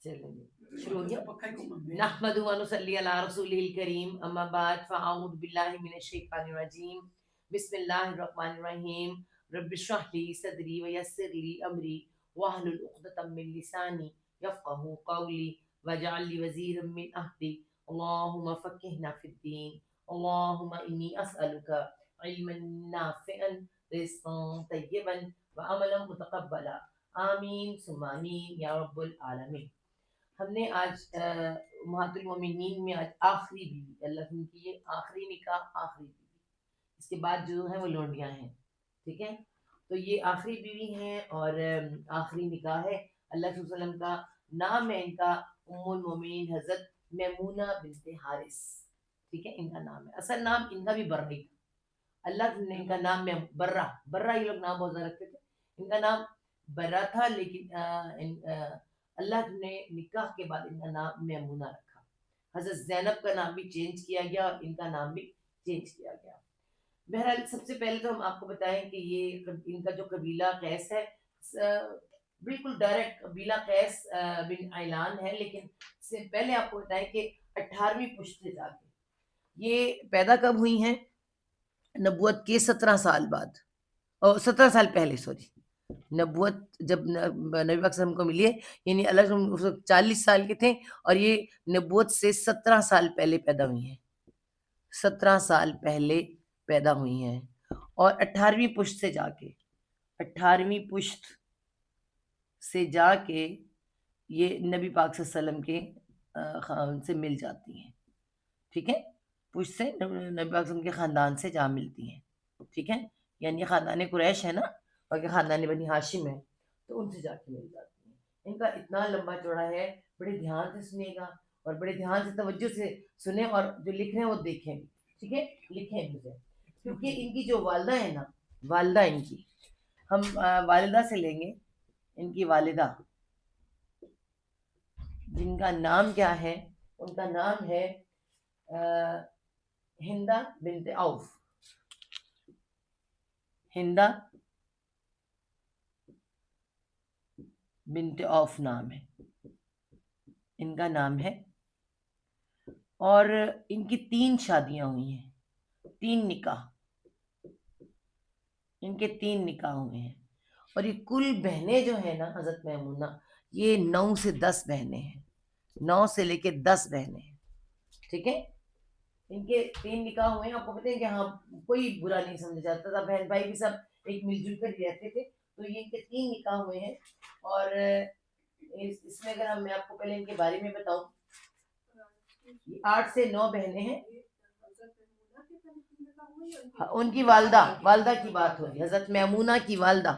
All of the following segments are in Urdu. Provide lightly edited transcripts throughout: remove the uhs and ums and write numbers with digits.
چلیں شروع ہو گیا. نحمد و نصلی علی رسولہ الکریم اما بعد فاعوذ باللہ من الشیطان الرجیم بسم اللہ الرحمن الرحیم رب اشرح لی صدری ویسر لی امری واحلل عقدۃ من لسانی یفقہوا قولی واجعل لی وزیرا من اہلی اللہم فقہنا فی الدین اللہم انی اسألک علما نافعا رزقا طیبا وعملا متقبلا آمین ثم آمین یا رب العالمین. ہم نے آج امہات المومنین میں آج آخری بیوی اللہ کی یہ آخری نکاح آخری بیوی، اس کے بعد جو ہیں وہ لونڈیاں ہیں. ٹھیک ہے، تو یہ آخری بیوی ہیں اور آخری نکاح ہے. اللہ صلی اللہ علیہ وسلم کا نام ہے ان کا ام المومنین حضرت میمونہ بنت حارث. ٹھیک ہے، ان کا نام ہے. اصل نام ان کا بھی برہ تھا. اللہ نے ان کا نام برہ یہ لوگ نام بہت زیادہ رکھتے تھے. ان کا نام برہ تھا، لیکن اللہ نے نکاح کے بعد ان کا نام میمونہ رکھا. حضرت زینب کا نام بھی چینج کیا گیا اور ان کا نام بھی چینج کیا گیا. بہرحال سب سے پہلے تو ہم آپ کو بتائیں کہ یہ ان کا جو قبیلہ قیس ہے بالکل ڈائریکٹ قبیلہ قیس بن عیلان ہے، لیکن اس سے پہلے آپ کو بتائیں کہ 18ویں پشت سے جا کے یہ پیدا کب ہوئی ہیں؟ نبوت کے 17 سال بعد، اور 17 سال پہلے سوری. نبوت جب نبی پاک صلی اللہ علیہ وسلم کو ملی ہے، یعنی اللہ اس وقت 40 سال کے تھے اور یہ نبوت سے 17 سال پہلے پیدا ہوئی ہیں. 17 سال پہلے پیدا ہوئی ہیں اور 18ویں پشت سے جا کے 18ویں پشت سے جا کے یہ نبی پاک صلی اللہ علیہ وسلم کے خاندان سے مل جاتی ہیں. ٹھیک ہے، پشت سے نبی پاک صلی اللہ علیہ وسلم کے خاندان سے جا ملتی ہیں. ٹھیک ہے، یعنی یہ خاندان قریش ہے نا، اور کہ خاندان بنی ہاشم ہے، تو ان سے جا کے مل جاتی ہیں. ان کا اتنا لمبا چوڑا ہے، بڑے دھیان سے سنیے گا اور بڑے دھیان سے توجہ سے سنیں، اور جو لکھ رہے ہیں وہ دیکھیں بھی. ٹھیک ہے، لکھیں مجھے، کیونکہ ان کی جو والدہ ہے نا، والدہ ان کی ہم والدہ سے لیں گے. ان کی والدہ جن کا نام کیا ہے؟ ان کا نام ہے ہندہ بنت عوف. ہندہ بنت عوف نام ہے ان کا نام ہے. اور ان کی 3 شادیاں ہوئی ہیں، 3 نکاح ان کے 3 نکاح ہوئے ہیں. اور یہ کل بہنیں جو ہیں نا حضرت میمونہ، یہ 9 سے 10 بہنیں ہیں، 9 سے لے کے 10 بہنیں ہیں. ٹھیک ہے، ان کے 3 نکاح ہوئے ہیں. آپ کو پتہ ہے کہ ہاں کوئی برا نہیں سمجھا جاتا تھا، بہن بھائی بھی سب ایک مل جل کر ہی رہتے تھے. تو یہ ان کے 3 نکاح ہوئے ہیں. اور اس میں اگر میں آپ کو پہلے ان کے بارے میں بتاؤں، 8 سے 9 بہنیں ہیں. ان کی والدہ کی بات ہو رہی ہے، حضرت میمونہ کی والدہ.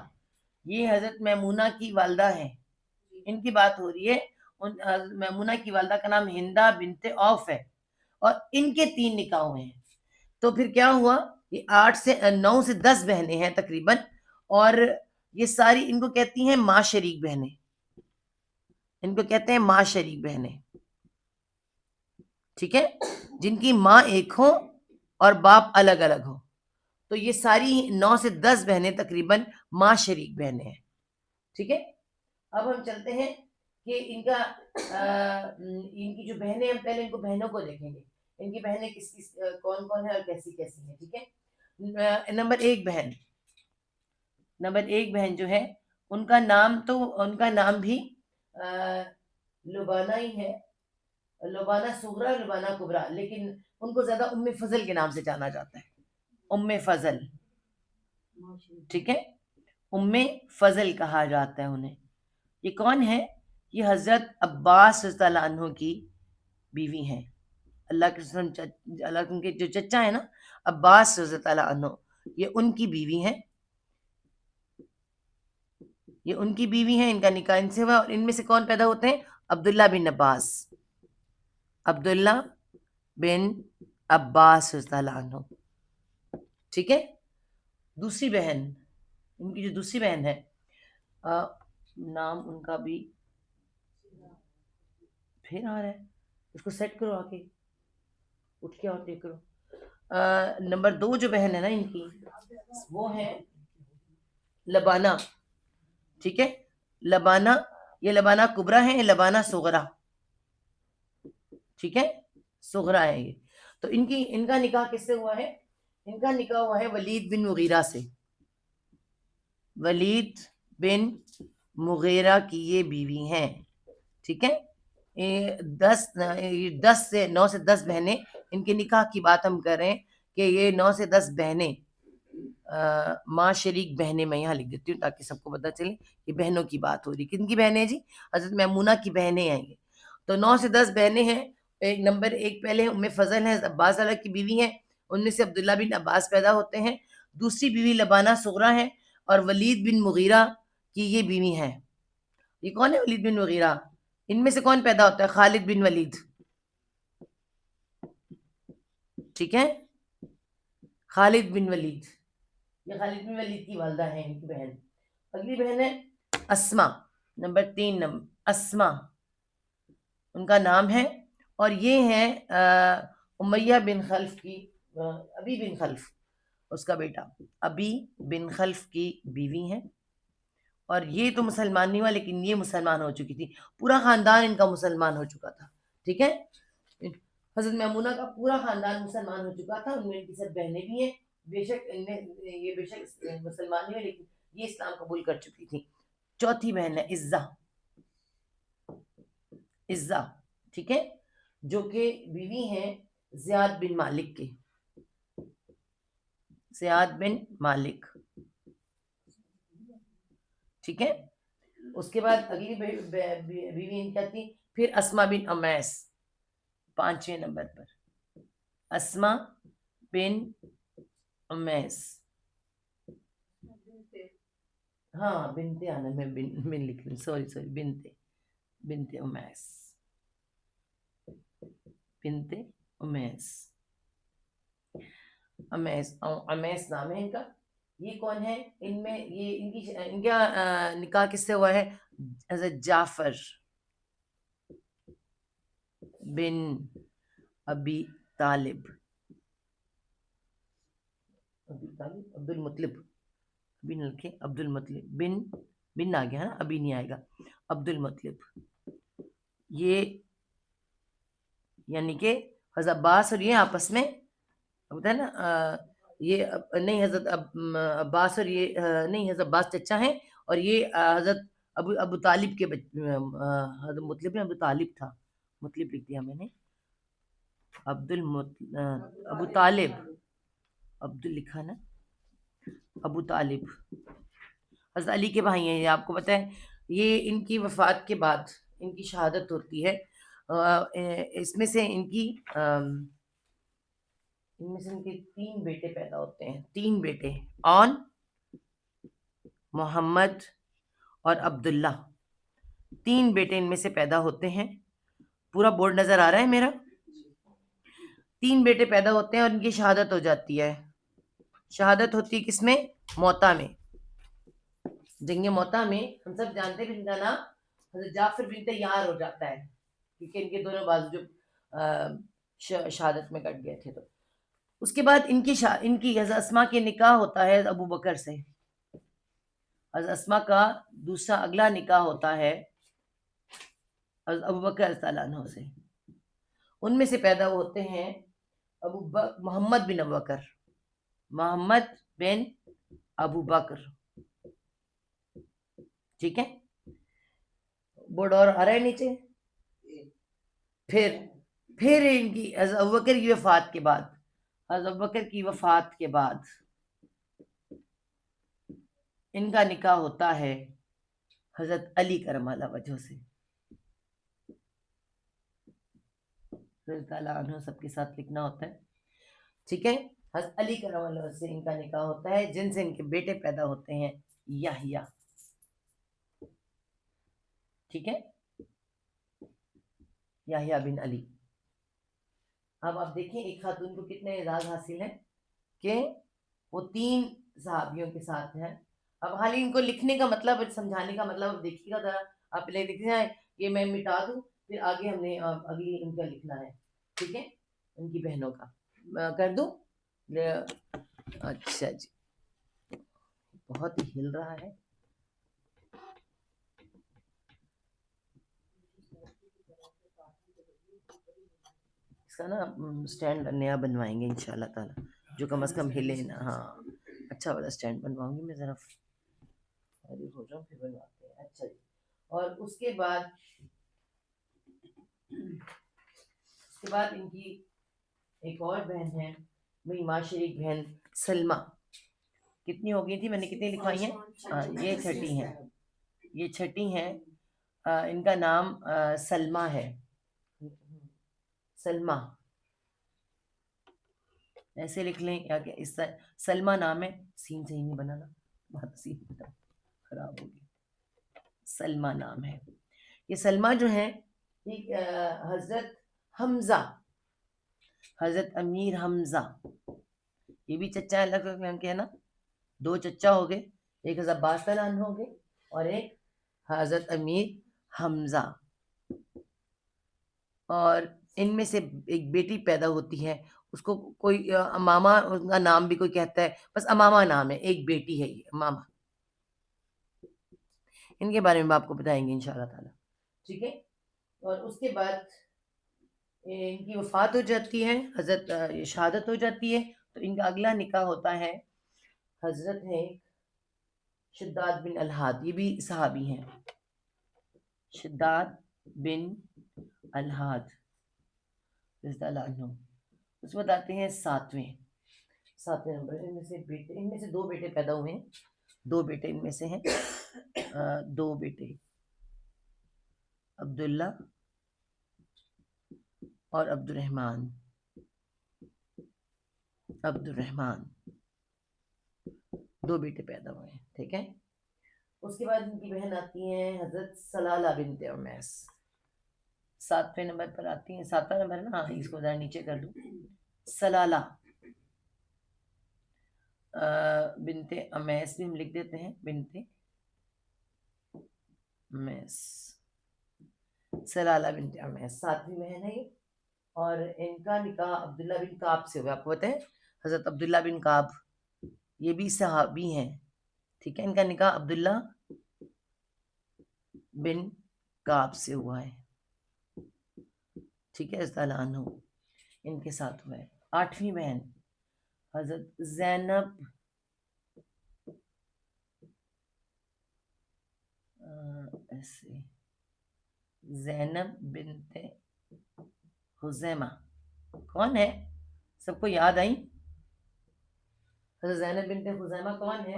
یہ حضرت میمونہ کی والدہ ہیں، ان کی بات ہو رہی ہے. حضرت میمونہ کی والدہ کا نام ہندہ بنت عوف ہے اور ان کے 3 نکاح ہوئے ہیں. تو پھر کیا ہوا، یہ 9 سے 10 بہنیں ہیں تقریباً، اور یہ ساری ان کو کہتی ہیں ماں شریک بہنیں. ان کو کہتے ہیں ماں شریک بہنیں. ٹھیک ہے، جن کی ماں ایک ہو اور باپ الگ الگ ہو. تو یہ ساری 9 سے 10 بہنیں تقریباً ماں شریک بہنیں ہیں. ٹھیک ہے، اب ہم چلتے ہیں کہ ان کی جو بہنیں، ہم پہلے ان کو بہنوں کو دیکھیں گے. ان کی بہنیں کون کون ہیں اور کیسی کیسی ہیں. ٹھیک ہے، نمبر ایک بہن جو ہے، ان کا نام بھی لبانہ ہی ہے، لبانہ صغرا، لبانہ کبرا، لیکن ان کو زیادہ ام فضل کے نام سے جانا جاتا ہے. ام فضل، ٹھیک ہے، ام فضل کہا جاتا ہے انہیں. یہ کون ہے؟ یہ حضرت عباس رضی اللہ عنہ کی بیوی ہیں. اللہ کے جو چچا ہے نا عباس رضی اللہ عنہ، یہ ان کی بیوی ہیں. ان کا نکاح ان سے ہوا. اور ان میں سے کون پیدا ہوتے ہیں؟ عبداللہ بن عباس. عبداللہ بن عباس رضی اللہ عنہ. ٹھیک ہے، دوسری بہن، ان کی جو دوسری بہن ہے، نام ان کا بھی پھر آ رہا ہے، اس کو سیٹ کرو، آ کے اٹھ کے اور دیکھ کرو. نمبر 2 جو بہن ہے نا ان کی، وہ ہے لبانہ. ٹھیک ہے، لبانہ، یہ لبانہ کبرا ہے، یہ لبانہ صغرا، ٹھیک ہے، صغرا ہے یہ. تو ان کا نکاح کس سے ہوا ہے؟ ان کا نکاح ہوا ہے ولید بن مغیرہ سے. ولید بن مغیرہ کی یہ بیوی ہیں، ٹھیک ہے. 9 سے 10 بہنیں، ان کے نکاح کی بات ہم کر رہے ہیں کہ یہ 9 سے 10 بہنیں، ماں شریک بہنیں میں یہاں لکھ دیتی ہوں تاکہ سب کو پتہ چلے کہ بہنوں کی بات ہو رہی. کن کی بہنیں جی؟ حضرت میمونہ کی بہنیں ہیں یہ. تو 9 سے 10 بہنیں ہیں. نمبر 1 پہلے ام فضل ہیں، عباس اللہ کی بیوی ہیں، ان میں سے عبداللہ بن عباس پیدا ہوتے ہیں. دوسری بیوی لبانہ صغرا ہے، اور ولید بن مغیرہ کی یہ بیوی ہیں. یہ کون ہے ولید بن مغیرہ؟ ان میں سے کون پیدا ہوتا ہے؟ خالد بن ولید، ٹھیک ہے، خالد بن ولید. یہ خالد بن ولید کی والدہ ہیں، ان کی بہن. اگلی بہن ہے اسما، نمبر 3 اسما ان کا نام ہے، اور یہ ہیں امیہ بن خلف کی، ابی بن خلف اس کا بیٹا، ابی بن خلف کی بیوی ہیں. اور یہ تو مسلمان نہیں ہوا، لیکن یہ مسلمان ہو چکی تھی. پورا خاندان ان کا مسلمان ہو چکا تھا، ٹھیک ہے. حضرت میمونہ کا پورا خاندان مسلمان ہو چکا تھا. ان میں ان کی سب بہنیں بھی ہیں، بے شک مسلمان نہیں ہوئے، لیکن یہ اسلام قبول کر چکی تھی. چوتھی بہن ہے عزہ، ٹھیک ہے، جو کہ بیوی ہیں زیاد بن مالک کے. زیاد بن مالک، ٹھیک ہے. اس کے بعد اگلی بیوی ان کیا تھی؟ پھر اسما بن امیس، 5ویں نمبر پر اسما بن امیس. ہاں بنتے آنا، میں بن لکھ رہی، سوری بنتے امیس، بنتے امیس. امیس نام ہے ان کا. یہ کون ہے؟ ان میں یہ ان کا نکاح کس سے ہوا ہے؟ حضرت جعفر بن ابی طالب، عبد المطلب، بن لکھے عبد المطلب، بن آ گیا نا، ابھی نہیں آئے گا، عبد المطلب. یہ یعنی کہ حضرت عباس اور یہ آپس میں ہوتا ہے نا، یہ نہیں حضرت عباس اور یہ نہیں، حضرت عباس چچا ہیں، اور یہ حضرت ابو طالب کے حضرت مطلب نے ابو طالب تھا، مطلب لکھ دیا میں نے، ابو طالب، عبد لکھا نا، ابو طالب حضرت علی کے بھائی ہیں. یہ آپ کو پتہ ہے، یہ ان کی وفات کے بعد ان کی شہادت ہوتی ہے. اس میں سے ان کے 3 بیٹے پیدا ہوتے ہیں، 3 بیٹے، آن، محمد اور عبداللہ. 3 بیٹے ان میں سے پیدا ہوتے ہیں. پورا بورڈ نظر آ رہا ہے میرا؟ 3 بیٹے پیدا ہوتے ہیں اور ان کی شہادت ہو جاتی ہے. شہادت ہوتی ہے کس میں؟ موتا میں. جنگ موتا میں ہم سب جانتے ہیں ان کا نام حضرت جعفر بن تیار ہو جاتا ہے، کیونکہ ان کے دونوں بازو جو شہادت میں کٹ گئے تھے. تو اس کے بعد ان کی حضرت اسما کے نکاح ہوتا ہے ابو بکر سے. حضرت اسما کا دوسرا اگلا نکاح ہوتا ہے حضرت ابو بکر تعالیٰ عنہ سے. ان میں سے پیدا ہوتے ہیں محمد بن ابو بکر، محمد بن ابو بکر، ٹھیک ہے. بورڈ اور آ رہا ہے نیچے. پھر ان کی حضرت ابوبکر کی وفات کے بعد، حضرت ابوبکر کی وفات کے بعد ان کا نکاح ہوتا ہے حضرت علی کرم اللہ وجہ سے. رضی اللہ عنہ سب کے ساتھ لکھنا ہوتا ہے، ٹھیک ہے. حضرت علی کرم اللہ وجہ سے ان کا نکاح ہوتا ہے، جن سے ان کے بیٹے پیدا ہوتے ہیں یحییٰ، ٹھیک ہے، یحییٰ بن علی. اب آپ دیکھیں ایک خاتون کو کتنے اعزاز حاصل ہیں کہ وہ 3 صحابیوں کے ساتھ ہیں. اب حالی ان کو لکھنے کا مطلب، سمجھانے کا مطلب اب دیکھیے گا ذرا. آپ پہلے لکھ جائیں، یہ میں مٹا دوں، پھر آگے ہم نے اگلی ان کا لکھنا ہے، ٹھیک ہے، ان کی بہنوں کا کر دوں. اچھا جی، بہت ہی ہل رہا ہے. کا نا اسٹینڈ نیا بنوائیں گے انشاءاللہ تعالیٰ، جو کم از کم ہلے نا. ہاں اچھا والا اسٹینڈ بنواؤں گی میں، ذرا فارغ ہو جاؤں پھر بنواتے ہیں. اچھا جی. اور اس کے بعد ان کی ایک اور بہن ہے میری ماں شریک بہن سلمہ. کتنی ہو گئی تھی، میں نے کتنی لکھوائی ہیں؟ یہ چھٹی ہیں، یہ چھٹی ہیں. ان کا نام سلمہ ہے. سلمہ ایسے لکھ لیں یا کہ اس سلمہ نام ہے. سین صحیح نہیں بنانا، بہت سین خراب ہو گئی. سلمہ نام ہے. یہ سلمہ جو ہے حضرت حمزہ، حضرت امیر حمزہ، یہ بھی چچا الگ کے ہے نا. 2 چچا ہو گئے، ایک حضرت عباس تعالیٰ عنہ ہو گئے اور ایک حضرت امیر حمزہ. اور ان میں سے ایک بیٹی پیدا ہوتی ہے، اس کو کوئی امامہ اس کا نام بھی کوئی کہتا ہے، بس امامہ نام ہے. ایک بیٹی ہے یہ امامہ. ان کے بارے میں آپ کو بتائیں گے انشاءاللہ تعالیٰ. ٹھیک ہے. اور اس کے بعد ان کی وفات ہو جاتی ہے، حضرت شہادت ہو جاتی ہے. تو ان کا اگلا نکاح ہوتا ہے حضرت ہے شداد بن الحاد. یہ بھی صحابی ہیں، شداد بن الحاد رضی اللہ عنہ. اس میں آتے ہیں ساتویں نمبر. ان میں سے 2 بیٹے پیدا ہوئے ہیں. 2 بیٹے ان میں سے ہیں، 2 بیٹے عبداللہ اور عبد الرحمن. عبد الرحمن 2 بیٹے پیدا ہوئے ہیں. ٹھیک ہے. اس کے بعد ان کی بہن آتی ہیں حضرت سلالہ بنت عمیس. 7ویں نمبر پر آتی ہیں. 7واں نمبر نا، ہاں اس کو ذرا نیچے کر دوں. سلالہ بنت عمیس بھی ہم لکھ دیتے ہیں، بنت عمیس. سلالہ بنت عمیس 7ویں بہن ہے یہ. اور ان کا نکاح عبداللہ بن کعب سے ہوا. آپ کو پتہ ہے حضرت عبداللہ بن کعب یہ بھی صحابی ہیں. ٹھیک ہے. ان کا نکاح عبداللہ بن کعب سے ہوا ہے. ٹھیک ہے. رضی اللہ عنہ ان کے ساتھ ہوا ہے. 8ویں بہن حضرت زینب ایسے زینب بنت خزیمہ. کون ہے؟ سب کو یاد آئی؟ حضرت زینب بنت خزیمہ کون ہے؟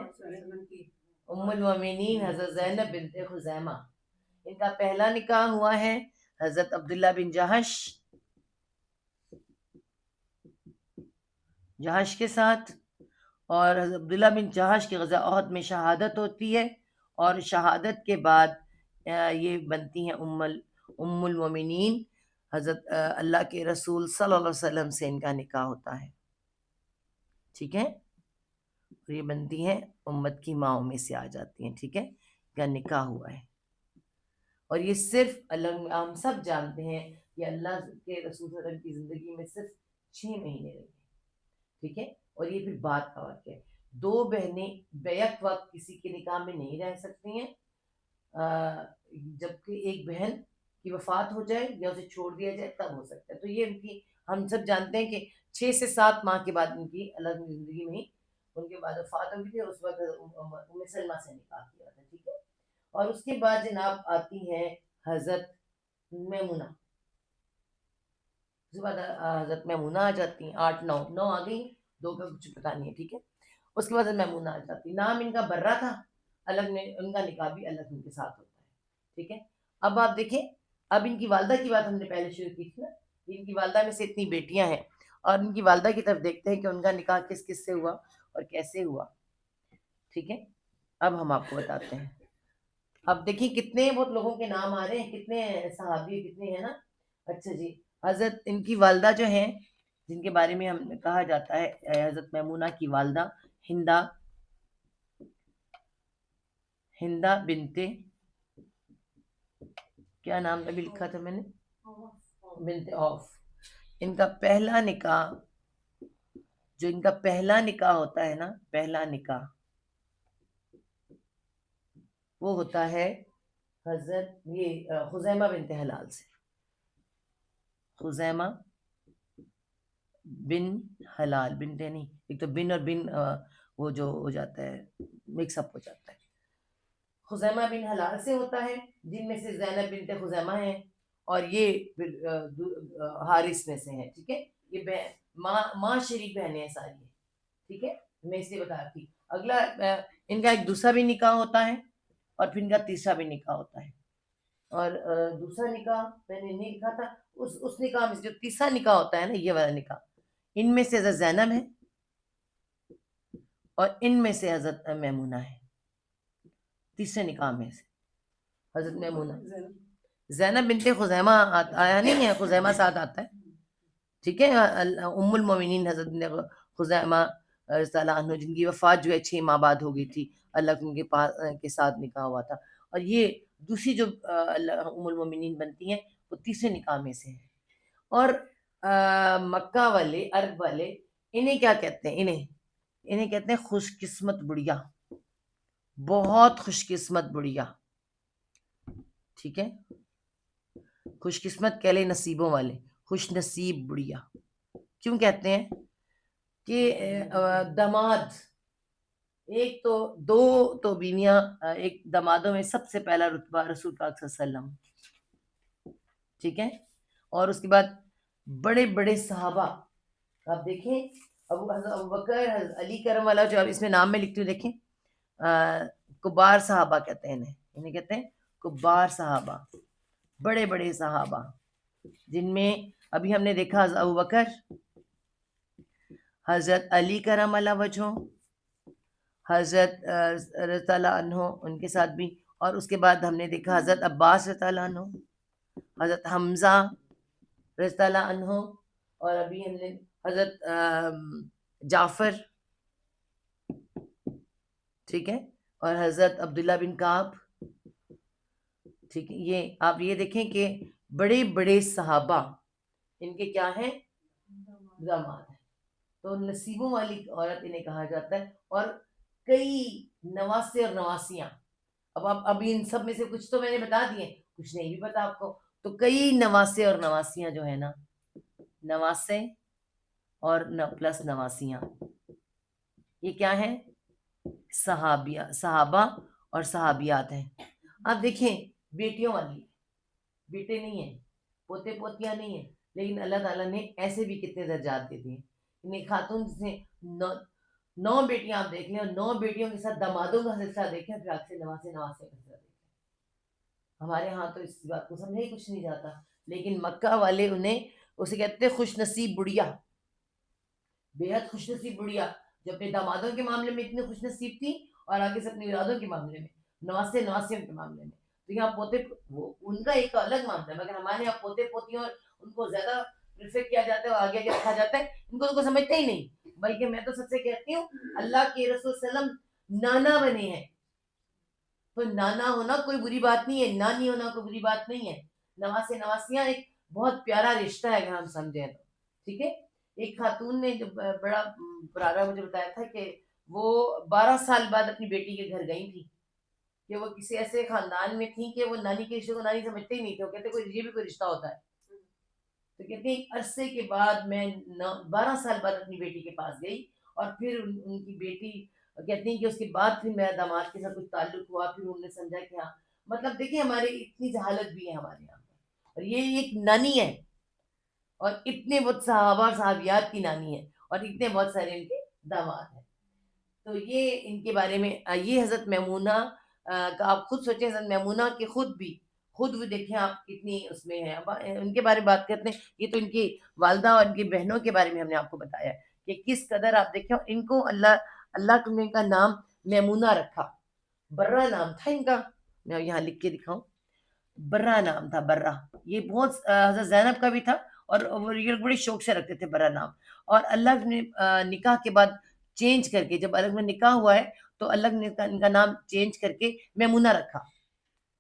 ام المومنین حضرت زینب بنت خزیمہ. ان کا پہلا نکاح ہوا ہے حضرت عبداللہ بن جہش کے ساتھ. اور حضرت عبداللہ بن جہش کے غزوہ احد میں شہادت ہوتی ہے. اور شہادت کے بعد یہ بنتی ہیں ام المومنین. حضرت اللہ کے رسول صلی اللہ علیہ وسلم سے ان کا نکاح ہوتا ہے. ٹھیک ہے. اور یہ بنتی ہیں امت کی ماؤں میں سے آ جاتی ہیں. ٹھیک ہے. کا نکاح ہوا ہے. اور یہ صرف ہم سب جانتے ہیں کہ اللہ کے رسول صلی اللہ علیہ وسلم کی زندگی میں صرف 6 مہینے رہے. ٹھیک ہے. اور یہ بھی بات کا واقعہ ہے. 2 بہنیں بیک وقت کسی کے نکاح میں نہیں رہ سکتی ہیں جبکہ ایک بہن کی وفات ہو جائے یا اسے چھوڑ دیا جائے تب ہو سکتا ہے. تو یہ ان کی ہم سب جانتے ہیں کہ 6 سے 7 ماہ کے بعد ان کی الگ زندگی میں ان کے بعد وفات ہو گئی تھی. اس وقت ام سلمہ سے نکاح کیا تھا. ٹھیک ہے. اور اس کے بعد جناب آتی ہیں حضرت میمونہ. اس کے بعد حضرت میمونہ آ جاتی ہیں. 8 9 آ گئی، 2 کا کچھ پتا نہیں ہے. ٹھیک ہے. اس کے بعد میمونہ آ جاتی. نام ان کا برہ تھا، الگ میں ان کا نکاح بھی الگ ان کے ساتھ ہوتا ہے. ٹھیک ہے. اب آپ دیکھیں، اب ان کی والدہ کی بات ہم نے پہلے شروع کی تھی نا. ان کی والدہ میں سے اتنی بیٹیاں ہیں اور ان کی والدہ کی طرف دیکھتے ہیں کہ ان کا نکاح کس کس سے ہوا اور کیسے ہوا. ٹھیک ہے. اب ہم آپ کو بتاتے ہیں. اب دیکھیں کتنے بہت لوگوں کے نام آ رہے ہیں، کتنے صحابی کتنے ہیں نا. اچھا جی. حضرت ان کی والدہ جو ہیں جن کے بارے میں ہم نے کہا جاتا ہے حضرت میمونہ کی والدہ ہندہ بنت، کیا نام ابھی لکھا تھا میں نے، بنت عوف. ان کا پہلا نکاح، جو ان کا پہلا نکاح ہوتا ہے نا، پہلا نکاح وہ ہوتا ہے حضرت یہ خزیمہ بنت حلال سے. خزیمہ بن حلال، بنتے نہیں، ایک تو بن اور بن وہ جو ہو جاتا ہے مکس اپ ہو جاتا ہے. خزیمہ بن حلال سے ہوتا ہے، جن میں سے زینب بنت خزیمہ ہیں، اور یہ پھر حارث میں سے ہیں. ٹھیک ہے، یہ ماں شریک بہنیں ہیں ساری. ٹھیک ہے، میں اس لیے بتا رہی تھی. اگلا ان کا ایک دوسرا بھی نکاح ہوتا ہے، اور پھر ان کا تیسرا بھی نکاح ہوتا ہے. اور دوسرا نکاح میں نے نہیں لکھا تھا، اس نکاح میں جو تیسرا نکاح ہوتا ہے نا، یہ والا نکاح، ان میں سے حضرت زینب ہے اور ان میں سے حضرت میمونہ ہے. تیسرے نکاح میں سے حضرت میمونہ، زینب بنت خزیمہ آیا نہیں ہے، خزیمہ ساتھ آتا ہے. ٹھیک ہے، ام المومنین حضرت بنت خزیمہ رضی اللہ عنہ، جن کی وفات جو ہے 6 ماہ بعد ہو گئی تھی، اللہ ان کے ساتھ نکاح ہوا تھا. اور یہ دوسری جو ام المومنین بنتی ہیں وہ تیسرے نکاح میں سے ہیں. اور مکہ والے، عرب والے، انہیں کیا کہتے ہیں؟ انہیں کہتے ہیں خوش قسمت بڑیا، بہت خوش قسمت بڑیا. ٹھیک ہے، خوش قسمت کہہ لے نصیبوں والے، خوش نصیب بڑیا. کیوں کہتے ہیں؟ کہ دماد، ایک تو دو تو بیویاں، ایک دمادوں میں سب سے پہلا رتبہ رسول پاک صلی اللہ علیہ وسلم. ٹھیک ہے، اور اس کے بعد بڑے بڑے صحابہ. آپ دیکھیں ابو بکر، حضرت علی کرم والا، جو اس میں نام میں لکھتی ہوں دیکھیں، کبار صحابہ کہتے ہیں انہیں کہتے ہیں کبار صحابہ، بڑے بڑے صحابہ، جن میں ابھی ہم نے دیکھا حضرت ابو بکر، حضرت علی کرم اللہ وجہ، حضرت رضی اللہ عنہ ان کے ساتھ بھی، اور اس کے بعد ہم نے دیکھا حضرت عباس رضی اللہ عنہ، حضرت حمزہ رضی اللہ عنہ، اور ابھی ہم نے حضرت جعفر. ٹھیک ہے، اور حضرت عبداللہ بن کعب. ٹھیک ہے، یہ آپ یہ دیکھیں کہ بڑے بڑے صحابہ ان کے کیا ہیں؟ داماد ہیں. تو نصیبوں والی عورت انہیں کہا جاتا ہے. اور کئی نواسے اور نواسیاں، ابھی ان سب میں سے کچھ تو میں نے بتا دیے، کچھ نہیں بھی پتا آپ کو. تو کئی نواسے اور نواسیاں جو ہے نا، نواسے اور پلس نواسیاں، یہ کیا ہے؟ صحابہ اور صحابیات ہیں. آپ دیکھیں بیٹیوں والی، بیٹے نہیں ہیں، پوتے پوتیاں نہیں ہیں، لیکن اللہ تعالیٰ نے ایسے بھی کتنے درجات دے دیے. انہیں خاتون سے 9 بیٹیاں آپ دیکھ لیں، اور 9 بیٹیوں کے ساتھ دامادوں کا سلسلہ دیکھیں، پھر آپ سے نواسے کا سلسلہ دیکھیں. ہمارے ہاں تو اس بات کو سمجھے ہی کچھ نہیں جاتا، لیکن مکہ والے انہیں اسے کہتے ہیں خوش نصیب بڑیا، بے حد خوش نصیب بڑیا، جو اپنے دامادوں کے معاملے میں اتنی خوش نصیب تھی، اور آگے سے اپنی اولادوں کے معاملے میں، نواسے نواسیوں کے معاملے میں. تو یہاں پوتے، وہ ان کا ایک الگ معاملہ ہے، مگر ہمارے یہاں پوتے پوتیوں اور ان کو زیادہ پریفر کیا جاتا ہے اور آگے آگے رکھا جاتا ہے. ان کو سمجھتے ہی نہیں. بلکہ میں تو سب سے کہتی ہوں، اللہ کے رسول صلی اللہ علیہ وسلم نانا بنے ہیں، تو نانا ہونا کوئی بری بات نہیں ہے، نانی ہونا کوئی بری بات نہیں ہے. نواسے نواسیاں ایک بہت پیارا رشتہ ہے اگر ہم سمجھیں تو. ٹھیک ہے، ایک خاتون نے جو بڑا پرانا مجھے بتایا تھا کہ وہ 12 سال بعد اپنی بیٹی کے گھر گئی تھی، کہ وہ کسی ایسے خاندان میں تھی کہ وہ نانی کے رشتے کو نانی سمجھتے ہی نہیں تھے. وہ کہتے کوئی یہ بھی کوئی رشتہ ہوتا ہے. تو کہتے ہیں عرصے کے بعد میں 12 سال بعد اپنی بیٹی کے پاس گئی، اور پھر ان کی بیٹی کہتی ہیں کہ اس کے بعد پھر میرا داماد کے ساتھ کچھ تعلق ہوا، پھر انہوں نے سمجھا کہ ہاں. مطلب دیکھیں ہمارے اتنی جہالت بھی ہے ہمارے یہاں پر. اور یہ ایک نانی ہے، اور اتنے بہت صحابہ اور صحابیات کی نانی ہے، اور اتنے بہت سارے ان کے داماد ہیں. تو یہ ان کے بارے میں، یہ حضرت میمونہ کا آپ خود سوچیں، حضرت میمونہ کے خود وہ دیکھیں آپ کتنی اس میں ہیں. اب ان کے بارے میں بات کرتے ہیں. یہ تو ان کی والدہ اور ان کی بہنوں کے بارے میں ہم نے آپ کو بتایا کہ کس قدر آپ دیکھیں ان کو اللہ نے ان کا نام میمونہ رکھا. برہ نام تھا ان کا، میں یہاں لکھ کے دکھاؤں، برہ نام تھا. برہ یہ بہت حضرت زینب کا بھی تھا، اور وہ یہ بڑے شوق سے رکھتے تھے برہ نام. اور اللہ نے نکاح کے بعد چینج کر کے، جب الگ میں نکاح ہوا ہے تو اللہ نے ان کا نام چینج کر کے میمونہ رکھا.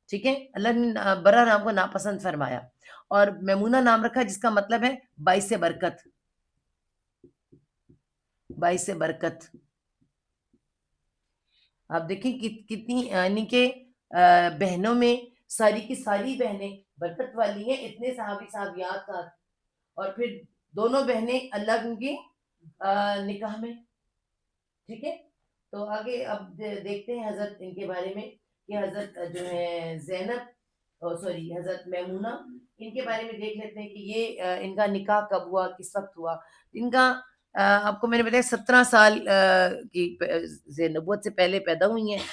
ٹھیک ہے، اللہ نے برہ نام کو ناپسند فرمایا، اور میمونہ نام رکھا جس کا مطلب ہے باعث برکت. باعث برکت. آپ دیکھیں کتنی یعنی کہ بہنوں میں ساری کی ساری بہنیں برکت والی ہیں، اتنے صحابی صحابیات کا. اور پھر دونوں بہنیں اللہ ان کی نکاح میں. ٹھیک ہے. تو آگے اب دیکھتے ہیں حضرت ان کے بارے میں کہ حضرت جو ہے زینب سوری حضرت میمونہ ان کے بارے میں دیکھ لیتے ہیں کہ یہ ان کا نکاح کب ہوا, کس وقت ہوا. ان کا آپ کو میں نے بتایا 17 سال کی نبوت سے پہلے پیدا ہوئی ہیں.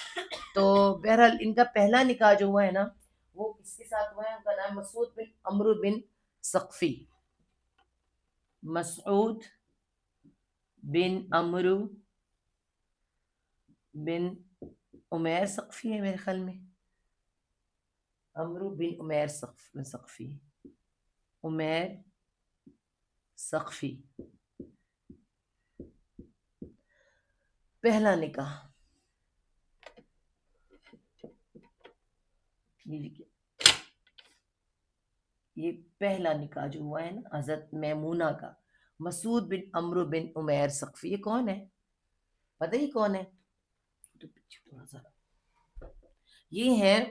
تو بہرحال ان کا پہلا نکاح جو ہوا ہے نا وہ کس کے ساتھ ہوا ہے؟ ان کا نام مسعود بن عمرو بن ثقفی. مسعود بن عمرو بن عمیر ثقفی ہے میرے خیال میں. عمرو بن عمیر ثقفی عمیر ثقفی پہلا نکاح. یہ پہلا نکاح جو ہوا ہے نا حضرت میمونہ کا, مسعود بن عمرو بن عمیر ثقفی. یہ کون ہے پتہ ہی کون ہے؟ یہ ہیں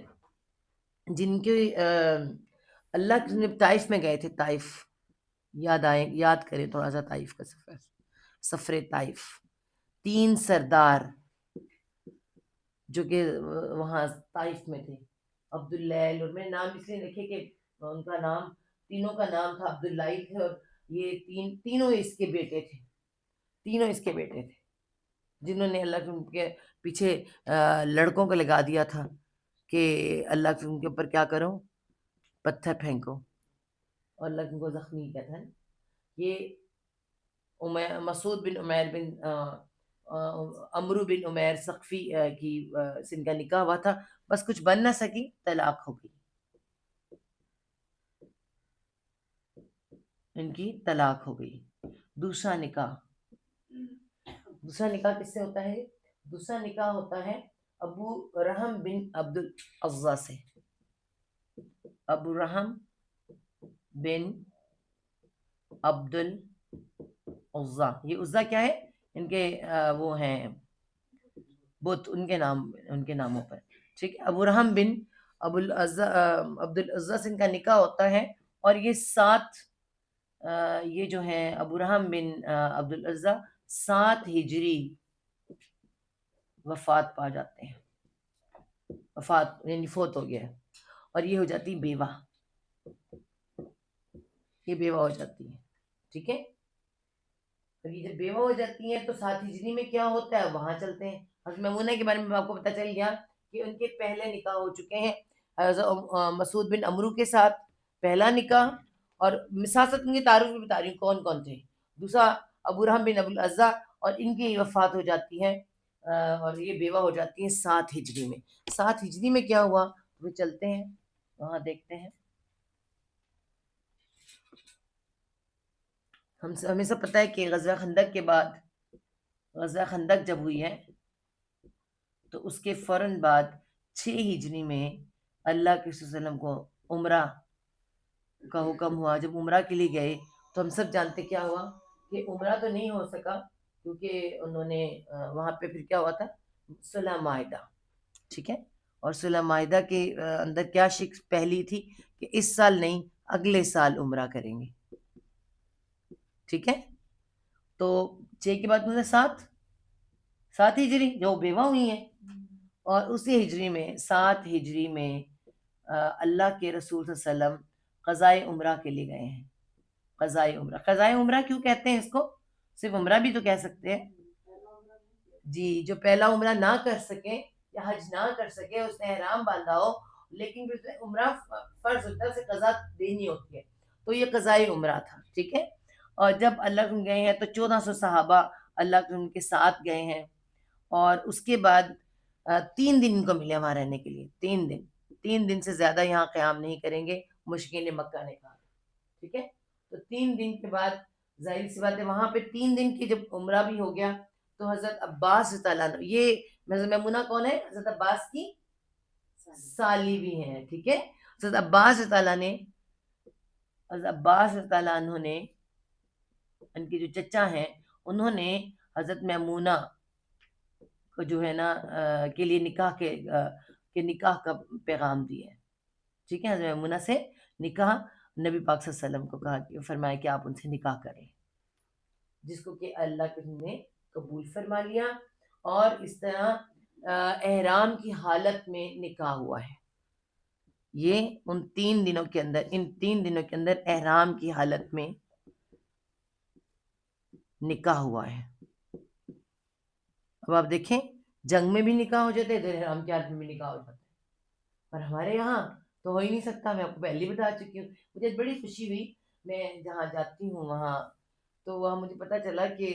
جن کے اللہ کے طائف میں گئے تھے. طائف یاد کریں تھوڑا سا طائف کا سفر طائف. 3 سردار جو کہ وہاں طائف میں تھے, عبداللیل, اور میں نام اس لیے لکھے کہ ان کا نام تینوں کا نام تھا عبداللیل تھے, اور یہ تینوں اس کے بیٹے تھے. تینوں اس کے بیٹے تھے جنہوں نے اللہ کے پیچھے لڑکوں کو لگا دیا تھا کہ اللہ کے ان کے اوپر کیا کرو, پتھر پھینکو, اور اللہ ان کو زخمی کیا تھا. یہ مسعود بن عمیر بن عمرو بن عمیر ثقفی کی ان کا نکاح ہوا تھا. بس کچھ بن نہ سکی, طلاق ہو گئی. ان کی طلاق ہو گئی. دوسرا نکاح کس سے ہوتا ہے؟ دوسرا نکاح ہوتا ہے ابو رحم بن عبد العزا سے. ابو رحم بن عبد العزا. یہ عزا کیا ہے؟ ان کے وہ ہیں بت, ان کے ناموں پر. ٹھیک ہے. ابو رحم بن عبد العزا سے ان کا نکاح ہوتا ہے. اور یہ 7 یہ جو ہے ابو رحم بن عبد العزا 7 ہجری وفات پا جاتے ہیں. وفات یعنی فوت ہو گیا ہے. اور یہ ہو جاتی بیوہ. یہ بیوہ ہو جاتی ہے. ٹھیک ہے. یہ جب بیوہ ہو جاتی ہیں تو 7 ہجری میں کیا ہوتا ہے وہاں چلتے ہیں. حضرت میمونہ کے بارے میں آپ کو پتہ چل گیا کہ ان کے پہلے نکاح ہو چکے ہیں. مسعود بن عمرو کے ساتھ پہلا نکاح, اور مساست ان کی تعارف بھی بتا رہی ہوں کون کون تھے. دوسرا ابو رحم بن ابو العزا, اور ان کی وفات ہو جاتی ہے اور یہ بیوہ ہو جاتی ہیں 7 ہجری میں. 7 ہجری میں کیا ہوا وہ چلتے ہیں وہاں دیکھتے ہیں. ہمیں سب پتہ ہے کہ غزوہ خندق کے بعد, غزوہ خندق جب ہوئی ہے تو اس کے فوراً بعد 6 ہجری میں اللہ کے رسول صلی اللہ علیہ وسلم کو عمرہ کا حکم ہوا. جب عمرہ کے لیے گئے تو ہم سب جانتے کیا ہوا کہ عمرہ تو نہیں ہو سکا کیونکہ انہوں نے وہاں پہ پھر کیا ہوا تھا, صلح معاہدہ. ٹھیک ہے. اور صلح معاہدہ کے اندر کیا شک پہلی تھی کہ اس سال نہیں اگلے سال عمرہ کریں گے. ٹھیک ہے. تو 6 کے بعد 7 ہجری جو بیوہ ہوئی ہیں, اور اسی ہجری میں 7 ہجری میں اللہ کے رسول صلی اللہ علیہ وسلم قضائے عمرہ کے لیے گئے ہیں. قضائے عمرہ کیوں کہتے ہیں اس کو؟ صرف عمرہ بھی تو کہہ سکتے ہیں. جی, جو پہلا عمرہ نہ کر سکے یا حج نہ کر سکے, اس نے احرام باندھا ہو لیکن پھر عمرہ فرض ہوتا ہے, اسے قضا دینی ہوتی ہے, تو یہ قضائے عمرہ تھا. ٹھیک ہے. اور جب اللہ گئے ہیں تو 1400 صحابہ اللہ ان کے ساتھ گئے ہیں, اور اس کے بعد 3 دن ان کو ملے وہاں رہنے کے لیے. 3 دن سے زیادہ یہاں قیام نہیں کریں گے, مشکین مکہ نے کہا. ٹھیک ہے. تو 3 دن کے بعد ظاہر سی بات ہے وہاں پہ 3 دن کی جب عمرہ بھی ہو گیا تو حضرت عباس تعالیٰ, یہ حضرت میمونہ کون ہے؟ حضرت عباس کی سالی بھی ہیں. ٹھیک ہے. حضرت عباس تعالیٰ عنہ نے, ان کے جو چچا ہیں, انہوں نے حضرت میمونہ کو جو ہے نا کے لیے نکاح کا پیغام دیا ہے. ٹھیک ہے. حضرت میمونہ سے نکاح نبی پاک صلی اللہ علیہ وسلم کو کہا کہ فرمایا کہ آپ ان سے نکاح کریں، جس کو کہ اللہ کے نے قبول فرما لیا، اور اس طرح احرام کی حالت میں نکاح ہوا ہے. یہ ان 3 دنوں کے اندر، ان 3 دنوں کے اندر احرام کی حالت میں نکاح ہوا ہے. اب آپ دیکھیں، جنگ میں بھی نکاح ہو جاتے ہیں، احرام کی حالت میں بھی نکاح ہو جاتا ہے، اور ہمارے یہاں تو ہو ہی نہیں سکتا. میں آپ کو پہلے بتا چکی ہوں. مجھے بڑی خوشی ہوئی، میں جہاں جاتی ہوں وہاں، تو وہاں مجھے پتا چلا کہ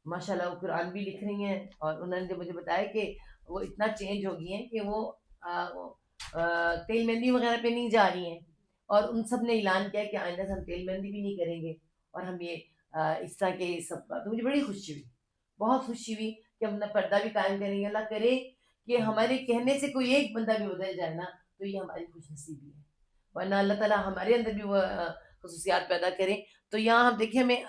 ماشاء اللہ وہ قرآن بھی لکھ رہی ہیں، اور انہوں نے مجھے بتایا کہ وہ اتنا چینج ہو گئی ہیں کہ وہ تیل مہندی وغیرہ پہ نہیں جا رہی ہیں، اور ان سب نے اعلان کیا کہ آئندہ سے ہم تیل مہندی بھی نہیں کریں گے، اور ہم یہ اس طرح کے سب کا. تو مجھے بڑی خوشی ہوئی، بہت خوشی ہوئی کہ ہم اپنا پردہ بھی قائم کریں گے. اللہ کرے کہ ہمارے کہنے سے کوئی ایک بندہ بھی بدل جائے نا، تو یہ ہماری خوش نصیبی ہے، ورنہ اللہ تعالیٰ ہمارے اندر بھی وہ خصوصیات پیدا کریں. تو یہاں ہم دیکھیں، ہمیں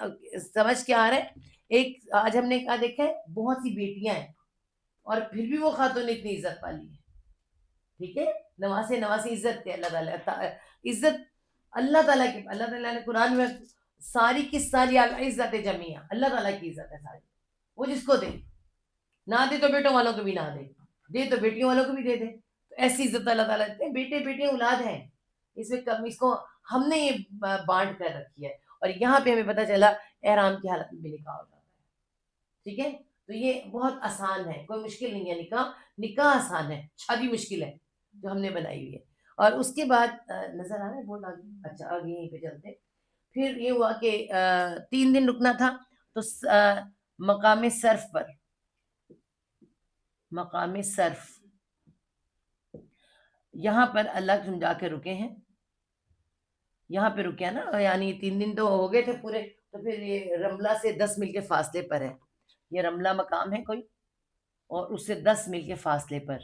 سمجھ کے آ رہا ہے، ایک آج ہم نے کہا دیکھا ہے بہت سی بیٹیاں ہیں، اور پھر بھی وہ خاتون اتنی عزت والی ہے. ٹھیک ہے، نواسے عزت ہے. اللہ تعالیٰ عزت اللہ تعالیٰ کی، اللہ تعالیٰ نے قرآن میں ساری کی ساری عزت جمیعہ اللہ تعالیٰ کی عزت ہے ساری، وہ جس کو دے، نہ دے تو بیٹوں والوں کو بھی نہ دے، دے تو بیٹیوں والوں کو بھی دے دے. تو ایسی عزت اللہ تعالیٰ دیتے ہیں. بیٹے بیٹیاں اولاد ہیں، اس میں کم، اس کو ہم نے یہ بانٹ کر رکھی ہے. اور یہاں پہ ہمیں پتہ چلا احرام کی حالت میں بھی نکاح ہو جاتا ہے. ٹھیک ہے، تو یہ بہت آسان ہے، کوئی مشکل نہیں ہے. نکاح آسان ہے، شادی مشکل ہے جو ہم نے بنائی ہوئی ہے. اور اس کے بعد نظر آ رہا ہے بورڈ آگے؟ اچھا آگے یہیں پہ چلتے. پھر یہ ہوا کہ 3 دن رکنا تھا، تو مقام صرف پر، مقام صرف یہاں پر اللہ کے جا کے رکے ہیں. یہاں پہ رکے ہیں نا، یعنی 3 دن تو ہو گئے تھے پورے. تو پھر یہ رملہ سے 10 میل کے فاصلے پر ہے. یہ رملہ مقام ہے کوئی، اور اس سے 10 میل کے فاصلے پر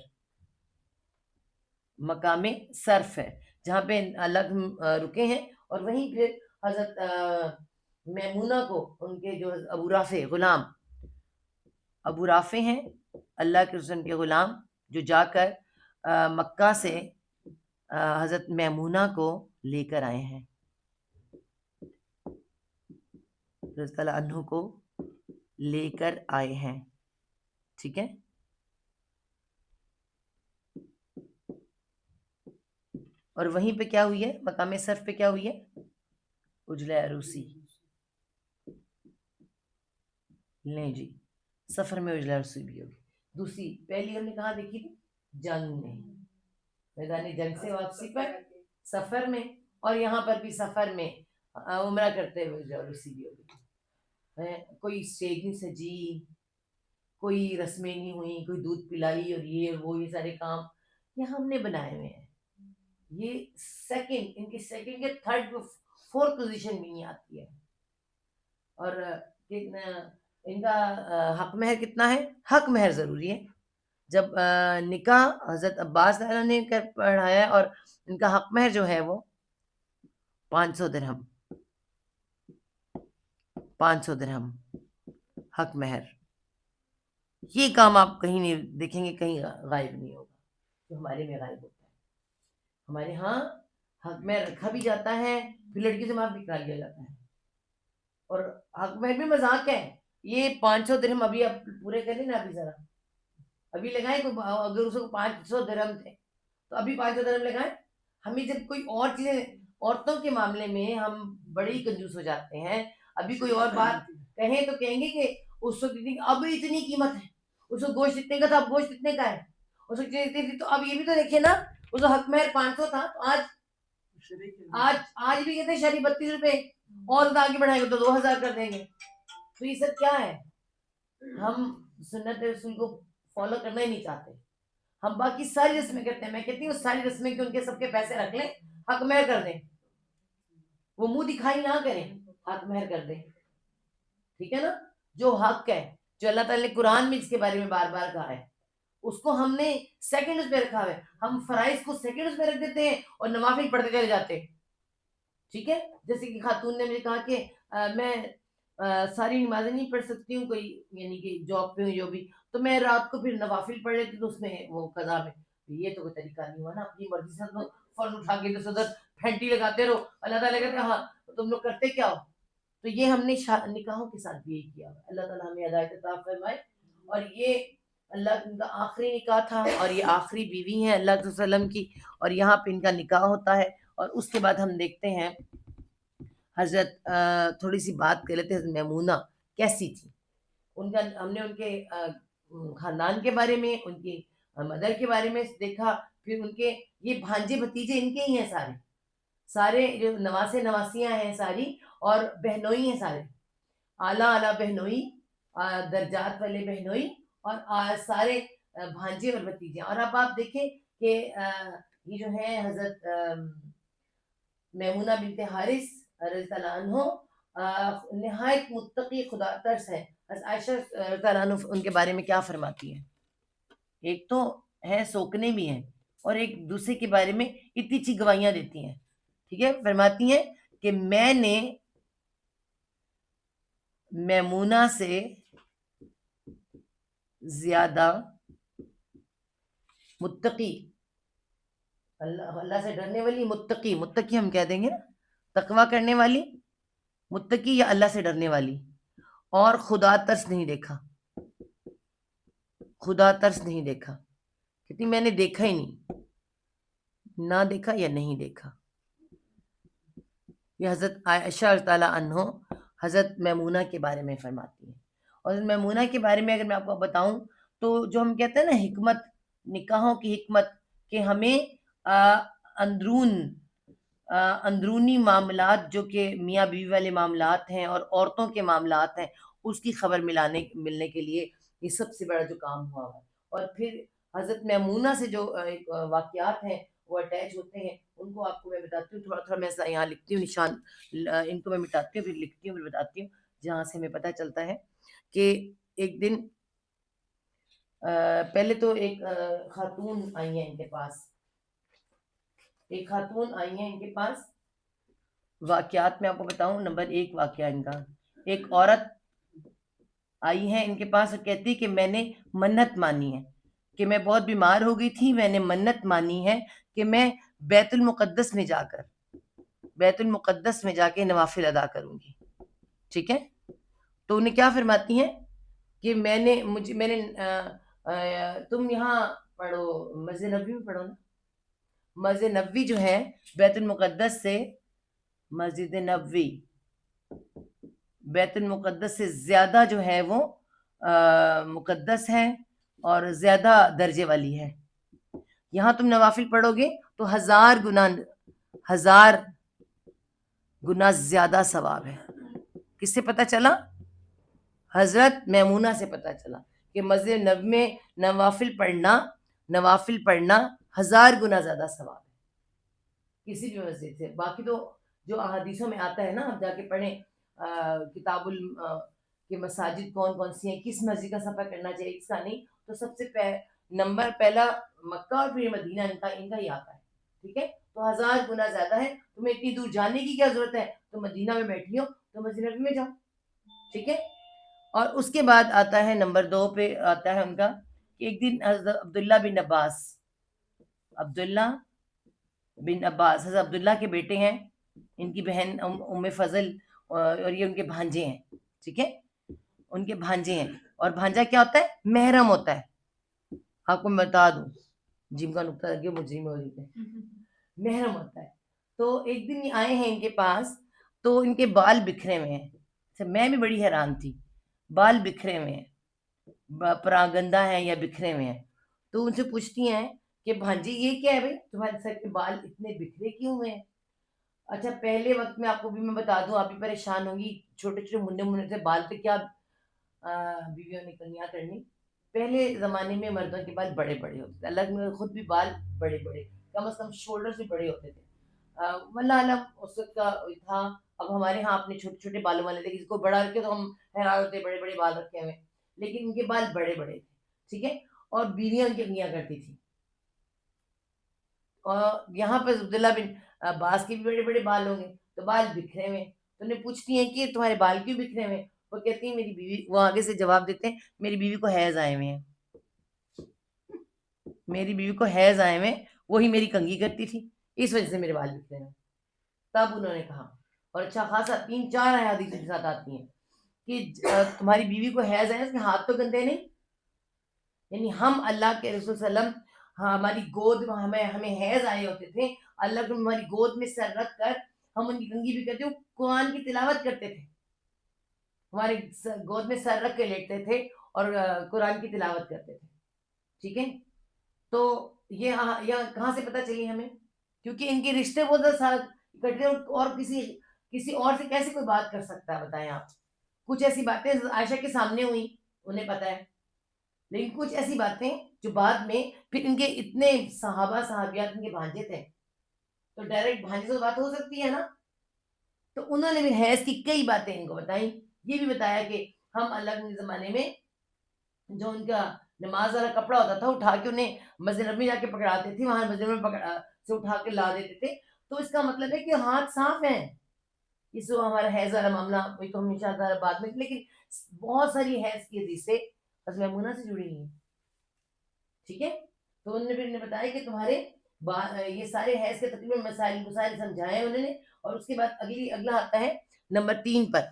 مقام صرف ہے، جہاں پہ الگ رکے ہیں. اور وہیں پھر حضرت میمونہ کو، ان کے جو ابو رافع غلام، ابو رافع ہیں اللہ کے رسول کے غلام، جو جا کر مکہ سے حضرت میمونہ کو لے کر آئے ہیں، رضی اللہ عنہ کو لے کر آئے ہیں. ٹھیک ہے، اور وہیں پہ کیا ہوئی ہے، مقام صرف پہ کیا ہوئی ہے، اجلہ عروسی. نہیں جی، سفر میں اجلہ عروسی بھی ہوگی. دوسری پہلی ہم نے کہاں دیکھی تھی، جنگ میں، میدان جنگ سے واپسی پر سفر میں، اور یہاں پر بھی سفر میں عمرہ کرتے ہوئے اجلہ عروسی بھی ہوگی. کوئی اسٹیج نہیں سجی، کوئی رسمیں نہیں ہوئی، کوئی دودھ پلائی اور یہ سارے کام یہ ہم نے بنائے ہوئے ہیں. یہ سیکنڈ، ان کی سیکنڈ کے تھرڈ فورتھ پوزیشن بھی نہیں آتی ہے. اور ان کا حق مہر کتنا ہے؟ حق مہر ضروری ہے. جب نکاح حضرت عباس نے پڑھایا، اور ان کا حق مہر جو ہے وہ 500 درہم، 500 درہم حق مہر. یہ کام آپ کہیں نہیں دیکھیں گے، کہیں غائب نہیں ہوگا، جو ہمارے میں غائب ہوتا ہے. ہمارے ہاں حق مہر رکھا بھی جاتا ہے، پھر لڑکی سے معاف بھی کرا لیا جاتا ہے. اور حق مہر بھی مذاق ہے. یہ 500 درہم ابھی آپ پورے کریں نا، ابھی ذرا ابھی لگائیں. اگر اس کو 500 درہم تھے تو ابھی 500 درہم لگائیں. ہمیں جب کوئی اور چیزیں، عورتوں کے معاملے میں ہم بڑی کنجوس ہو جاتے ہیں. ابھی کوئی اور بات کہیں تو کہیں گے کہ اس وقت اب اتنی قیمت ہے، اس وقت گوشت اتنے کا تھا، اب گوشت اتنے کا ہے. اس وقت اتنی تھی، تو اب یہ بھی تو دیکھیں نا، اس وقت حق مہر 500 تھا، تو آج بھی کہتے ہیں شریف 32 روپے، اور آگے بڑھائیں گے تو 2000 کر دیں گے. تو یہ سب کیا ہے؟ ہم سنت رسول کو فالو کرنا ہی نہیں چاہتے. ہم باقی ساری رسمیں کرتے ہیں. میں کہتی ہوں ساری رسمیں کہ ان کے سب کے پیسے رکھ لیں، حق مہر کر دیں. وہ منہ دکھائی نہ کریں، حق مہر کر دیں. ٹھیک ہے نا، جو حق ہے، جو اللہ تعالیٰ نے قرآن میں جس کے بارے میں بار بار کہا ہے، اس کو ہم نے سیکنڈز پہ رکھا ہے. ہم فرائض کو سیکنڈز پہ رکھ دیتے ہیں اور نوافل پڑھتے چلے جاتے ہیں. ٹھیک ہے، جیسے کہ خاتون نے مجھے کہا کہ میں ساری نمازیں نہیں پڑھ سکتی ہوں، کوئی یعنی کہ جاب پہ ہوں جو بھی، تو میں رات کو پھر نوافل پڑھ لیتی، تو اس میں وہ قضا میں. یہ تو کوئی طریقہ نہیں ہوا نا. اپنی مرضی سے تو فوراً اٹھا کے ادھر سے ادھر گھنٹی لگاتے رہو. اللہ تعالیٰ کہتے ہیں ہاں تم لوگ کرتے کیا ہو. تو یہ ہم نے نکاحوں کے ساتھ بھی کیا. اللہ تعالیٰ ہمیں ہدایت عطا فرمائے. اور یہ اللہ ان کا آخری نکاح تھا اور یہ آخری بیوی ہیں اللہ علیہ وسلم کی, اور یہاں پہ ان کا نکاح ہوتا ہے. اور اس کے بعد ہم دیکھتے ہیں حضرت تھوڑی سی بات کر لیتے ہیں حضرت میمونہ کیسی تھی. ان کا ہم نے ان کے خاندان کے بارے میں, ان کی مدر کے بارے میں دیکھا. پھر ان کے یہ بھانجے بھتیجے ان کے ہی ہیں سارے جو نواسے نواسیاں ہیں ساری, اور بہنوئی ہیں سارے, اعلیٰ اعلیٰ بہنوئی, درجات والے بہنوئی, اور سارے بھانجے اور بھتیجے. اور اب آپ دیکھیں کہ یہ جو ہے حضرت میمونہ بنت حارث رضی اللہ عنہ نہایت متقی خدا ترس ہے. عائشہ رضی اللہ عنہ ان کے بارے میں کیا فرماتی ہے؟ ایک تو ہے سوکنے بھی ہیں, اور ایک دوسرے کے بارے میں اتنی اچھی گواہیاں دیتی ہیں. ٹھیک ہے, فرماتی ہیں کہ میں نے میمونہ سے زیادہ متقی, اللہ سے ڈرنے والی, متقی ہم کہہ دیں گے نا, تقویٰ کرنے والی, متقی یا اللہ سے ڈرنے والی, اور خدا ترس نہیں دیکھا. خدا ترس نہیں دیکھا کہتی میں نے دیکھا ہی نہیں, نہ دیکھا یا نہیں دیکھا. یہ حضرت عائشہ تعالیٰ عنہ حضرت میمونہ کے بارے میں فرماتی ہیں. اور حضرت میمونہ کے بارے میں اگر میں آپ کو بتاؤں تو جو ہم کہتے ہیں نا حکمت, نکاحوں کی حکمت, کہ ہمیں اندرونی معاملات جو کہ میاں بیوی والے معاملات ہیں اور عورتوں کے معاملات ہیں اس کی خبر ملنے کے لیے یہ سب سے بڑا جو کام ہوا ہے. اور پھر حضرت میمونہ سے جو واقعات ہیں وہ اٹیچ ہوتے ہیں, ان کو آپ کو میں بتاتی ہوں. تھوڑا میں ایسا یہاں لکھتی ہوں نشان, ان کو میں مٹاتی ہوں پھر لکھتی ہوں پھر بتاتی ہوں, جہاں سے ہمیں پتہ چلتا ہے کہ ایک دن پہلے تو ایک خاتون آئی ہیں ان کے پاس, واقعات میں آپ کو بتاؤں. نمبر 1 واقعہ ان کا, ایک عورت آئی ہے ان کے پاس اور کہتی کہ میں نے منت مانی ہے کہ میں بہت بیمار ہو گئی تھی, میں نے منت مانی ہے کہ میں بیت المقدس میں جا کے نوافل ادا کروں گی. ٹھیک ہے, تو انہیں کیا فرماتی ہیں کہ میں نے تم یہاں پڑھو, مسجد نبوی میں پڑھو نا. مسجد نبوی جو ہے بیت المقدس سے, مسجد نبوی بیت المقدس سے زیادہ جو ہے وہ مقدس ہے اور زیادہ درجے والی ہے. یہاں تم نوافل پڑھو گے تو 1000 گنا زیادہ ثواب ہے. کس سے پتہ چلا؟ حضرت میمونہ سے پتہ چلا کہ مسجد نبوی میں نوافل پڑھنا 1000 گنا زیادہ ثواب ہے کسی بھی مسجد سے. باقی تو جو احادیثوں میں آتا ہے نا, آپ جا کے پڑھیں کتاب کہ مساجد کون سی ہیں, کس مسجد کا سفر کرنا چاہیے, کس کا نہیں. تو سب سے نمبر پہلا مکہ اور پھر مدینہ ان کا ہی آتا ہے. ٹھیک ہے, تو 1000 گنا زیادہ ہے. تمہیں اتنی دور جانے کی کیا ضرورت ہے, تو مدینہ میں بیٹھی ہو تو مسجد نبوی میں جاؤ. ٹھیک ہے, اور اس کے بعد آتا ہے نمبر 2 پہ آتا ہے ان کا کہ ایک دن حضرت عبداللہ بن عباس حضرت عبداللہ کے بیٹے ہیں, ان کی بہن ام فضل, اور یہ ان کے بھانجے ہیں. ٹھیک ہے, ان کے بھانجے ہیں. اور بھانجا کیا ہوتا ہے؟ محرم ہوتا ہے. آپ کو میں بتا دوں, جن کا نقطہ لگے مجرم ہو جاتے ہیں, محرم ہوتا ہے. تو ایک دن یہ آئے ہیں ان کے پاس, تو ان کے بال بکھرے ہوئے ہیں. میں بھی بڑی حیران تھی, بال بکھرے ہوئے ہیں, پراگندہ ہیں یا بکھرے ہوئے ہیں. تو ان سے پوچھتی ہیں کہ بھانجی یہ کیا ہے بھائی, تمہارے سر کے بال اتنے بکھرے کیوں ہوئے ہیں؟ اچھا, پہلے وقت میں آپ کو بھی میں بتا دوں, آپ بھی پریشان ہوں گی, چھوٹے چھوٹے منڈے سے بال پہ کیا بیویوں نے کنیاں کرنی. پہلے زمانے میں مردوں کے بال بڑے بڑے ہوتے تھے, الگ میں خود بھی بال بڑے بڑے, کم از کم شولڈر سے بڑے ہوتے تھے. واللہ عالم اس وقت کا تھا. اب ہمارے ہاں اپنے چھوٹے چھوٹے بالوں والے تھے, کسی کو بڑا رکھے تو ہم حیران ہوتے, بڑے بڑے بال رکھے ہوئے, لیکن ان کے بال بڑے بڑے تھے. ٹھیک ہے, اور بیویاں ان کی کنیاں کرتی تھی. اور یہاں پہ عبداللہ بن عباس کے بھی بڑے بڑے بال ہوں گے, تو بال بکھرے ہوئے. تو انہیں پوچھتی ہیں کہ تمہارے بال کیوں بکھرے ہوئے؟ وہ کہتی ہیں میری بیوی, وہ آگے سے جواب دیتے ہیں میری بیوی کو حیض آئے ہوئے ہیں, میری بیوی کو حیض آئے ہوئے, وہی میری کنگھی کرتی تھی, اس وجہ سے میرے بال بکھرے ہوئے. تب انہوں نے کہا، اور اچھا خاصا 3-4 احادیث کے ساتھ آتی ہیں کہ تمہاری بیوی کو حیض ہے، اس کے ہاتھ تو گندے نہیں. یعنی ہم اللہ کے رسول صلی اللہ علیہ وسلم ہماری گود ہمیں حیض آئے ہوتے تھے، اللہ کو ہماری گود میں سر رکھ کر ہم ان کی کنگھی بھی کرتے، قرآن کی تلاوت کرتے تھے، ہماری گود میں سر رکھ کے لیٹتے تھے اور قرآن کی تلاوت کرتے تھے. ٹھیک ہے، تو یہ کہاں سے پتہ چلی ہمیں؟ کیونکہ ان کے رشتے بہت زیادہ کٹے، اور کسی اور سے کیسے کوئی بات کر سکتا ہے بتائیں آپ؟ کچھ ایسی باتیں عائشہ کے سامنے ہوئی، انہیں پتہ ہے، لیکن کچھ ایسی باتیں جو بعد میں پھر ان کے اتنے صحابہ صحابیات ان کے بھانجے تھے، تو ڈائریکٹ بھانجے سے بات ہو سکتی ہے نا. تو انہوں نے بھی حیض کی کئی باتیں ان کو بتائیں، یہ بھی بتایا کہ ہم اللہ کے زمانے میں جو ان کا نماز والا کپڑا ہوتا تھا اٹھا کے انہیں مسجد نبوی جا کے پکڑاتے تھے، وہاں مسجد میں سے اٹھا کے لا دیتے تھے. تو اس کا مطلب ہے کہ ہاتھ صاف ہیں. اس جو ہمارا حیض والا معاملہ وہی تو ہم انشاءاللہ بعد میں، لیکن بہت ساری حیض کی حدیثیں حضرت میمونہ سے جڑی ہیں. ٹھیک ہے، تو انہوں نے پھر بتایا کہ تمہارے یہ سارے حیض کے تقریباً مسائل سمجھائے انہوں نے. اور اس کے بعد اگلا آتا ہے نمبر 3 پر،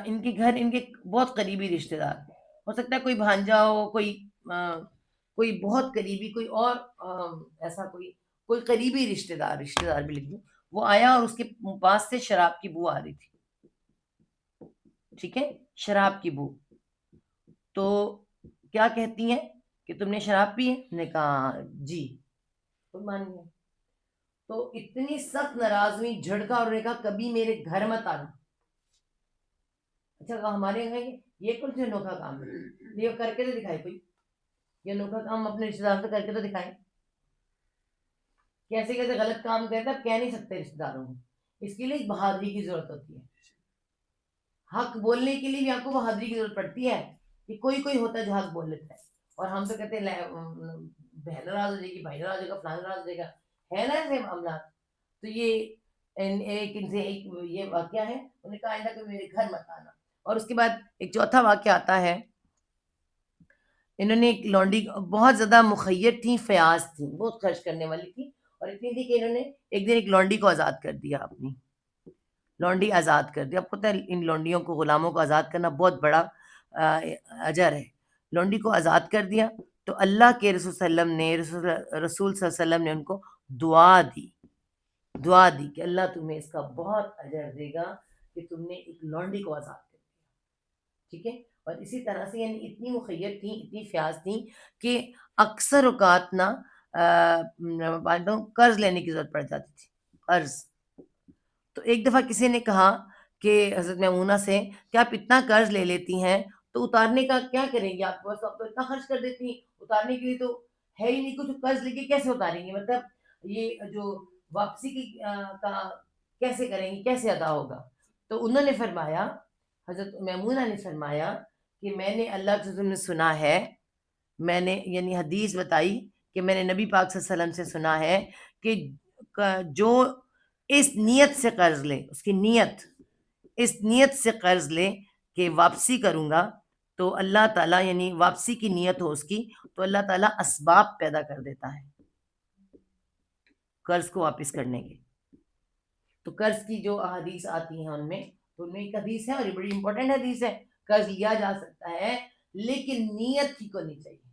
ان کے گھر ان کے بہت قریبی رشتہ دار، ہو سکتا ہے کوئی بھانجا ہو، کوئی بہت قریبی، کوئی اور ایسا کوئی قریبی رشتہ دار بھی لکھ دوں، وہ آیا اور اس کے پاس سے شراب کی بو آ رہی تھی. ٹھیک ہے، شراب کی بو. تو کیا کہتی ہیں کہ تم نے شراب پی ہے؟ نے کہا جی. تم مان گئے. تو اتنی سخت ناراض ہوئی، جھڑکا اور نے کہا کبھی میرے گھر مت آنا. اچھا کہا ہمارے یہاں یہ کون سے انوکھا کام ہے، یہ کر کے تو دکھائے کوئی، یہ انوکھا کام اپنے رشتے داروں سے کر کے تو دکھائیں. کیسے کیسے غلط کام کرتے آپ کہہ نہیں سکتے رشتے داروں کو، اس کے لیے بہادری کی ضرورت ہوتی ہے. حق بولنے کے لیے بھی آپ کو بہادری کی ضرورت پڑتی ہے، کہ کوئی ہوتا ہے جو حق بول لیتا ہے. اور ہم تو کہتے ہیں بہن ناراض ہو جائے گی، بھائی ناراض ہو جائے گا، فلاں ناراض ہو جائے گا، ہے نا ایسے معاملات. تو یہ یہ واقعہ ہے. انہوں نے کہا آئندہ کہ میرے گھر مت آنا. اور اس کے بعد ایک چوتھا واقعہ آتا ہے، انہوں نے ایک لونڈی بہت زیادہ مخیر تھی، فیاض تھی، بہت خرچ کرنے والی تھی، اور اتنی تھی کہ انہوں نے ایک دن ایک لونڈی کو آزاد کر دیا. اپنی لونڈی آزاد کر دیا. آپ کو پتہ ہے ان لونڈیوں کو، غلاموں کو آزاد کرنا بہت بڑا اجر ہے. لونڈی کو آزاد کر دیا تو اللہ کے رسول صلی اللہ علیہ وسلم نے ان کو دعا دی کہ اللہ تمہیں اس کا بہت اجر دے گا کہ تم نے ایک لونڈی کو آزاد کر دیا. ٹھیک ہے، اور اسی طرح سے یعنی اتنی مخیر تھیں، اتنی فیاض تھیں کہ اکثر اوقات نا قرض لینے کی ضرورت پڑ جاتی تھی، قرض. تو ایک دفعہ کسی نے کہا کہ حضرت میمونہ سے کہ آپ اتنا قرض لے لیتی ہیں تو اتارنے کا کیا کریں گی؟ آپ بس آپ تو اتنا خرچ کر دیتی ہیں، اتارنے کے لیے تو ہے ہی نہیں کچھ، قرض لے کے کیسے اتاریں گی؟ مطلب یہ جو واپسی کی کا کیسے کریں گی، کیسے ادا ہوگا؟ تو انہوں نے فرمایا، حضرت میمونہ نے فرمایا کہ میں نے اللہ نے سنا ہے، میں نے یعنی حدیث بتائی کہ میں نے نبی پاک صلی اللہ علیہ وسلم سے سنا ہے کہ جو اس نیت سے قرض لے، اس کی نیت، اس نیت سے قرض لے کہ واپسی کروں گا، تو اللہ تعالیٰ یعنی واپسی کی نیت ہو اس کی، تو اللہ تعالیٰ اسباب پیدا کر دیتا ہے قرض کو واپس کرنے کے. تو قرض کی جو احادیث آتی ہیں ان میں، تو ان میں ایک حدیث ہے اور یہ بڑی امپورٹنٹ حدیث ہے، قرض لیا جا سکتا ہے لیکن نیت ٹھیک ہونی چاہیے.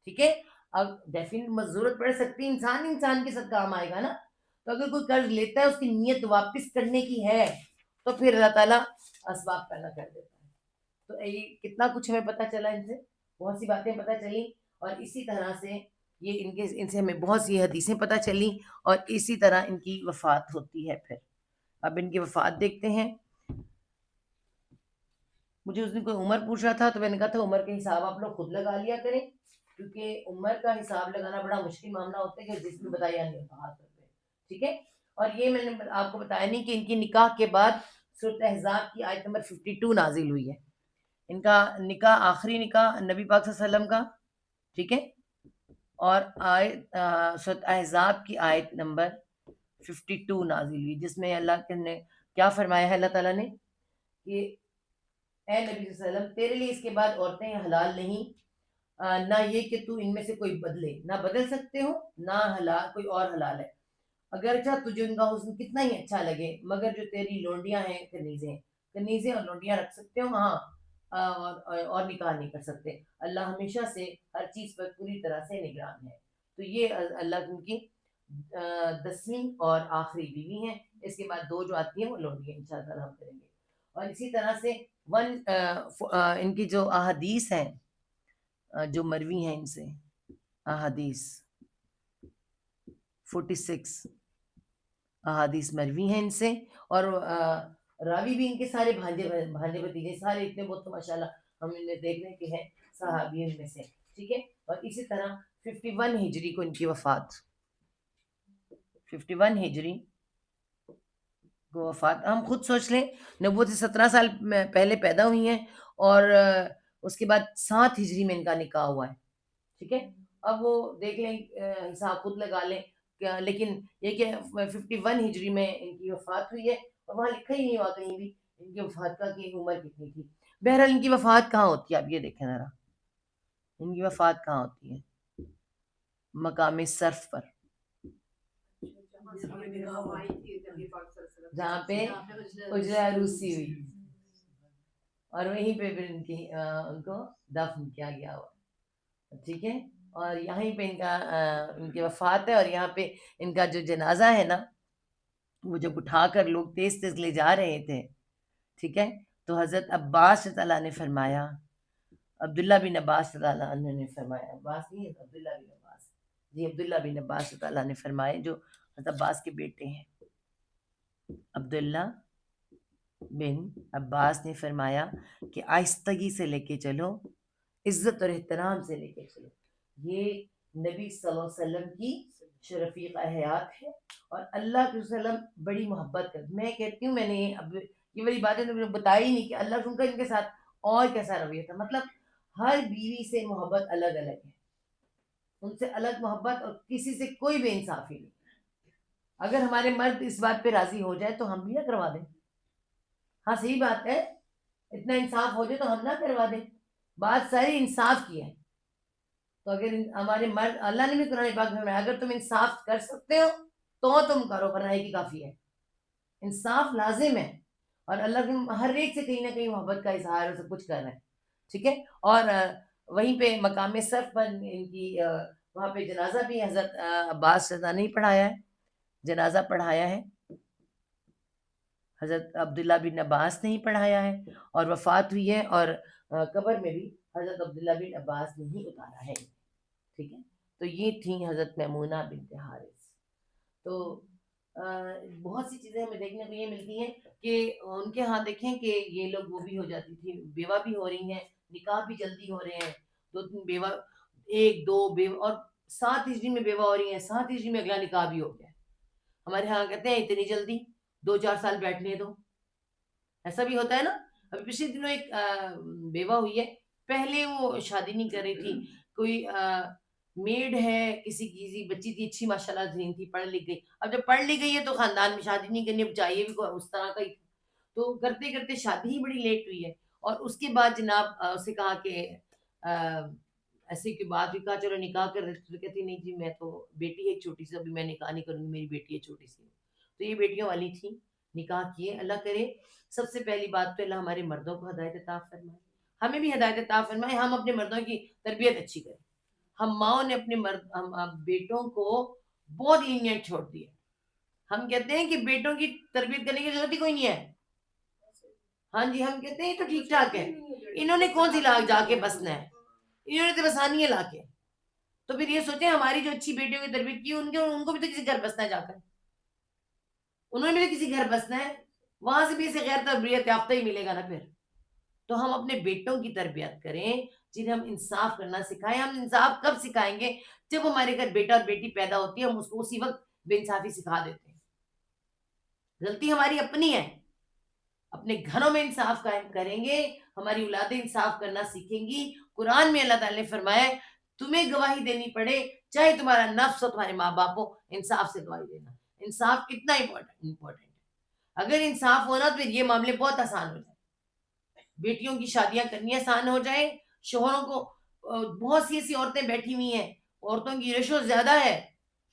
ٹھیک ہے، اب ڈیفینیٹ ضرورت پڑ سکتی ہے، انسان کے ساتھ کام آئے گا نا. تو اگر کوئی قرض لیتا ہے، اس کی نیت واپس کرنے کی ہے، تو پھر اللہ تعالیٰ اسباب پیدا کر دیتا ہے. تو یہ کتنا کچھ ہمیں پتہ چلا، ان سے بہت سی باتیں پتہ چلیں. اور اسی طرح سے یہ ان سے ہمیں بہت سی حدیثیں پتہ چلیں، اور اسی طرح ان کی وفات ہوتی ہے. پھر اب ان کی وفات دیکھتے ہیں. مجھے اس دن کوئی عمر پوچھ رہا تھا تو میں نے کہا تھا عمر کے حساب آپ لوگ خود لگا لیا کریں، کیونکہ عمر کا حساب لگانا بڑا مشکل معاملہ ہوتا ہے کہ جس میں بتایا نہیں ہوتا ہاتھ کرتے. ٹھیک ہے، اور یہ میں نے آپ کو بتایا نہیں کہ ان کی نکاح کے بعد سورۃ احزاب کی آیت نمبر 52 نازل ہوئی ہے. ان کا نکاح، آخری نکاح نبی پاک صلی اللہ علیہ وسلم کا. ٹھیک ہے، اور آیت سورۃ احزاب کی آیت نمبر 52 نازل ہوئی، جس میں اللہ نے کیا فرمایا ہے، اللہ تعالیٰ نے کہ اے نبی صلی اللہ علیہ وسلم، تیرے لیے اس کے بعد عورتیں حلال نہیں، نہ یہ کہ تو ان میں سے کوئی بدلے، نہ بدل سکتے ہو، نہ حلال کوئی اور حلال ہے. اگرچہ تجھے ان کا حسن کتنا ہی اچھا لگے، مگر جو تیری لونڈیاں ہیں کنیزیں اور لونڈیاں رکھ سکتے ہو وہاں، اور نکاح نہیں کر سکتے۔ اللہ ہمیشہ سے ہر چیز پر پوری طرح سے نگران ہے۔ تو یہ اللہ کی 10ویں اور آخری بیوی ہیں۔ اس کے بعد 2 جو آتی ہیں وہ لونڈی ہیں، انشاءاللہ ہم کریں گے۔ اور اسی طرح سے ان کی جو احادیث ہیں، جو مروی ہیں ان سے احادیث 46 احادیث مروی ہیں ان سے، اور راوی بھی ان کے سارے بھانجے بتیجے سارے اتنے بہت ماشاءاللہ ہم نے دیکھنے کے ہیں صحابیوں میں سے، ٹھیک ہے۔ اور اسی طرح 51 ہجری کو ان کی وفات، 51 ہجری کو وفات۔ ہم خود سوچ لیں، نبوت سے 17 سال پہلے پیدا ہوئی ہیں، اور اس کے بعد 7 ہجری میں ان کا نکاح ہوا ہے، ٹھیک ہے۔ اب وہ دیکھ لیں، حساب خود لگا لیں، لیکن یہ کہ 51 ہجری میں ان کی وفات ہوئی ہے، اور وہاں لکھا ہی نہیں ہوا کہیں بھی ان کی وفات کا کہ عمر کتنی تھی۔ بہرحال ان کی وفات کہاں ہوتی ہے، اب یہ دیکھیں ذرا، ان کی وفات کہاں ہوتی ہے؟ مقام صرف پر، جہاں پہ اجرا عروسی ہوئی، اور وہیں پہ پھر ان کو دفن کیا گیا ہوا، ٹھیک ہے۔ اور یہیں پہ ان کی وفات ہے، اور یہاں پہ ان کا جو جنازہ ہے نا، وہ جب اٹھا کر لوگ تیز تیز لے جا رہے تھے، ٹھیک ہے، تو حضرت عباس رضی اللہ نے فرمایا، عبداللہ بن عباس رضی اللہ عنہ نے فرمایا، عباس نہیں ہے، عبداللہ بن عباس، جی عبداللہ بن عباس رضی اللہ نے فرمائے، جو حضرت عباس کے بیٹے ہیں، عبداللہ بن عباس نے فرمایا کہ آہستگی سے لے کے چلو، عزت اور احترام سے لے کے چلو، یہ نبی صلی اللہ علیہ وسلم کی شرفیق حیات ہے، اور اللہ کے وسلم بڑی محبت کرتے۔ میں کہتی ہوں، میں نے اب یہ والی باتیں تو بتائی نہیں کہ اللہ ان کا ان کے ساتھ اور کیسا رویہ تھا، مطلب ہر بیوی سے محبت الگ الگ ہے، ان سے الگ محبت، اور کسی سے کوئی بے انصافی نہیں۔ اگر ہمارے مرد اس بات پہ راضی ہو جائے تو ہم بھی نہ کروا دیں، ہاں صحیح بات ہے، اتنا انصاف ہو جائے تو ہم نہ کروا دیں، بات ساری انصاف کی ہے۔ تو اگر ہمارے مرد، اللہ نے بھی قرآن پاک میں فرمایا اگر تم انصاف کر سکتے ہو تو تم کرو، ورنہ ایک ہی کافی ہے۔ انصاف لازم ہے، اور اللہ کے ہر ایک سے کہیں نہ کہیں محبت کا اظہار اور سب کچھ کر رہا ہے، ٹھیک ہے۔ اور وہیں پہ مقام صرف پر ان کی وہاں پہ جنازہ بھی حضرت عباس رضا نہیں پڑھایا ہے، جنازہ پڑھایا ہے حضرت عبداللہ بن عباس نے ہی پڑھایا ہے، اور وفات ہوئی ہے، اور قبر میں بھی حضرت عبداللہ بن عباس نے ہی اتارا ہے، ٹھیک ہے۔ تو یہ تھیں حضرت میمونہ بنت حارث۔ تو بہت سی چیزیں ہمیں دیکھنے کو یہ ملتی ہیں کہ ان کے ہاں دیکھیں کہ یہ لوگ وہ بھی ہو جاتی تھی، بیوہ بھی ہو رہی ہیں، نکاح بھی جلدی ہو رہے ہیں، 2-3 بیوہ، 1-2 بیوہ، اور 7 ہجری میں بیوہ ہو رہی ہیں، 7 ہجری میں اگلا نکاح بھی ہو گیا۔ ہمارے ہاں کہتے ہیں اتنی جلدی 2-4 سال بیٹھنے دو، ایسا بھی ہوتا ہے نا۔ ابھی پچھلے دنوں ایک بیوہ ہوئی ہے، پہلے وہ شادی نہیں کر رہی تھی، کوئی میڈ ہے، کسی بچی تھی اچھی ماشاءاللہ ذہین تھی، پڑھ لکھ گئی، اب جب پڑھ لکھ گئی ہے تو خاندان میں شادی نہیں کرنی، اب چاہیے بھی اس طرح کا ہی، تو کرتے کرتے شادی ہی بڑی لیٹ ہوئی ہے۔ اور اس کے بعد جناب اسے کہا کہ ایسے کی بات بھی کہا چلو نکاح کر دیتے، تو کہتی نہیں جی میں تو بیٹی ہے چھوٹی سی، ابھی میں نکاح نہیں کروں گی، میری بیٹی ہے چھوٹی سی۔ تو یہ بیٹیاں والی تھیں، نکاح کیے۔ اللہ کرے سب سے پہلی بات تو اللہ ہمارے مردوں کو ہدایت عطا فرمائے، ہمیں بھی ہدایت عطا فرمائے، ہم اپنے مردوں کی تربیت اچھی کریں۔ ہم ماؤں نے اپنے بیٹوں کو بہت لینیٹ چھوڑ دیا، ہم کہتے ہیں کہ بیٹوں کی تربیت کرنے کی ضرورت ہی کوئی نہیں ہے، ہاں جی ہم کہتے ہیں یہ تو ٹھیک ٹھاک ہے، انہوں نے کون سی جا کے بسنا ہے، انہوں نے تو بسانی ہے لا کے۔ تو پھر یہ سوچیں ہماری جو اچھی بیٹیوں کی تربیت کی ان کو بھی تو کسی گھر بسنا ہے، جا کر انہوں نے بھی کسی گھر بسنا ہے، وہاں سے بھی اسے غیر تربیت یافتہ ہی ملے گا نا پھر۔ تو ہم اپنے بیٹوں کی تربیت کریں، جنہیں ہم انصاف کرنا سکھائیں۔ ہم انصاف کب سکھائیں گے؟ جب ہمارے گھر بیٹا اور بیٹی پیدا ہوتی ہے، ہم اس کو اسی وقت بے انصافی سکھا دیتے ہیں۔ غلطی ہماری اپنی ہے، اپنے گھروں میں انصاف قائم کریں گے، ہماری اولادیں انصاف کرنا سیکھیں گی۔ قرآن میں اللہ تعالی نے فرمایا تمہیں گواہی دینی پڑے، چاہے تمہارا نفس ہو، تمہارے ماں باپ ہو، انصاف سے گواہی دینا۔ انصاف کتنا امپورٹنٹ ہے، اگر انصاف ہونا تو پھر یہ معاملے بہت آسان ہو جائیں، بیٹیوں کی شادیاں کرنی آسان ہو جائیں، شوہروں کو بہت سی ایسی عورتیں بیٹھی ہوئی ہیں، عورتوں کی رشوت زیادہ ہے،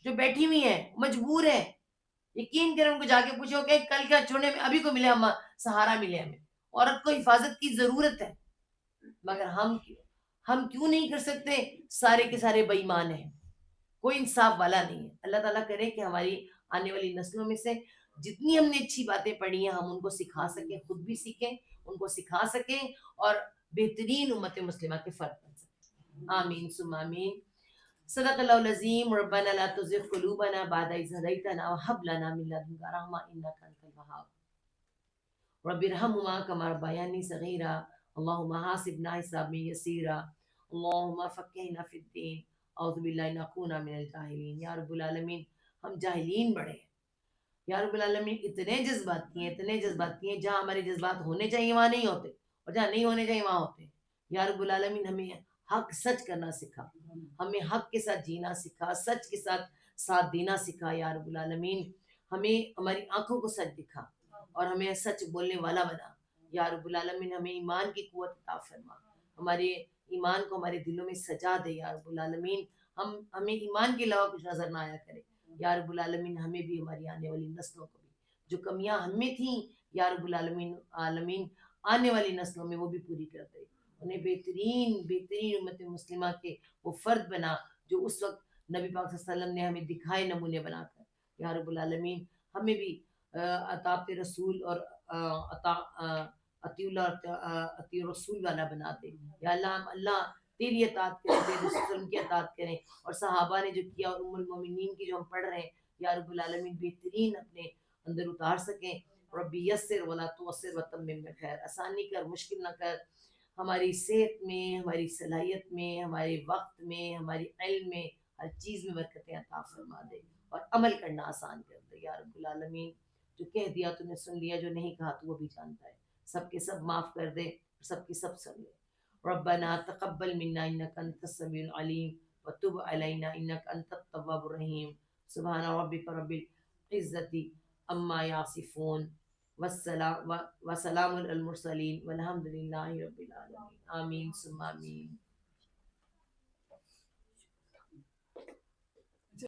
جو بیٹھی ہوئی ہیں، مجبور ہیں یقین کریں ان کو جا کے پوچھو کہ کل کیا چھوڑنے میں ابھی کو ملے، ہم سہارا ملے ہمیں، عورت کو حفاظت کی ضرورت ہے، مگر ہم کیوں نہیں کر سکتے؟ سارے کے سارے بے ایمان ہیں، کوئی انصاف والا نہیں ہے۔ اللہ تعالیٰ کرے کہ ہماری آنے والی نسلوں میں سے جتنی ہم نے اچھی باتیں پڑھی ہیں ہم ان کو سکھا سکیں، خود بھی سیکھیں، ان کو سکھا سکیں، اور بہترین امت مسلمہ کے فرد بن سکیں۔ آمین ثم آمین۔ صدق اللہ العظیم۔ ربنا لا تزغ قلوبنا بعد إذ هديتنا وهب لنا من لدنك رحمة إنك أنت الوهاب رب ارحمهما كما ربياني صغيرا اللهم حاسبنا حسابا يسيرا اللهم فقهنا في الدين اعوذ باللہ ان نکون من الجاہلین۔ یا رب العالمین ہم جاہلین بڑے ہیں، یا رب العالمین اتنے جذباتی ہیں جہاں ہمارے جذبات ہونے چاہیے وہاں نہیں ہوتے، اور جہاں نہیں ہونے چاہیے وہاں ہوتے ہیں۔ یا رب العالمین ہمیں حق سچ کرنا سکھا، ہمیں حق کے ساتھ جینا سکھا، سچ کے ساتھ ساتھ دینا سکھا۔ یا رب العالمین ہمیں ہماری آنکھوں کو سچ دکھا اور ہمیں سچ بولنے والا بنا۔ یا رب العالمین ہمیں ایمان کی قوت عطا فرما، ہمارے ایمان کو ہمارے دلوں میں سجا دے۔ یا رب العالمین ہمیں ایمان کے علاوہ کچھ نظر نہ آیا کرے۔ یا رب العالمین ہمیں بھی ہماری آنے والی نسلوں کو بھی جو کمیاں ہم میں تھیں، یا رب العالمین آنے والی نسلوں میں وہ بھی پوری کر دے، انہیں بہترین امت مسلمہ کے وہ فرد بنا جو اس وقت نبی پاک صلی اللہ علیہ وسلم نے ہمیں دکھائے نمونے بنا کر۔ یا رب العالمین ہمیں بھی اطاعت رسول اور اطیع اللہ اور اطیع رسول والا بنا دے۔ یا اللہ تیری اطاعت کریں، تیرے رسول کی اطاعت کریں، اور صحابہ نے جو کیا اور ام المومنین کی جو ہم پڑھ رہے ہیں، یا رب العالمین بہترین اپنے اندر اتار سکیں۔ ربی یسر ولا تعسر وتمم بخیر، آسانی کر مشکل نہ کر، ہماری صحت میں، ہماری صلاحیت میں، ہمارے وقت میں، ہماری علم میں، ہر چیز میں برکتیں عطا فرما دے اور عمل کرنا آسان کر دے۔ یا رب العالمین جو کہہ دیا تو نے سن لیا، جو نہیں کہا تو وہ بھی جانتا ہے، سب کے سب معاف کر دے، سب کی سب سن لے۔ ربنا تقبل منا انك انت السميع العليم وتب علينا انك انت التواب الرحيم سبحان ربك رب العزة عما يصفون وسلام على المرسلين والحمد لله رب العالمين آمين ثم آمين۔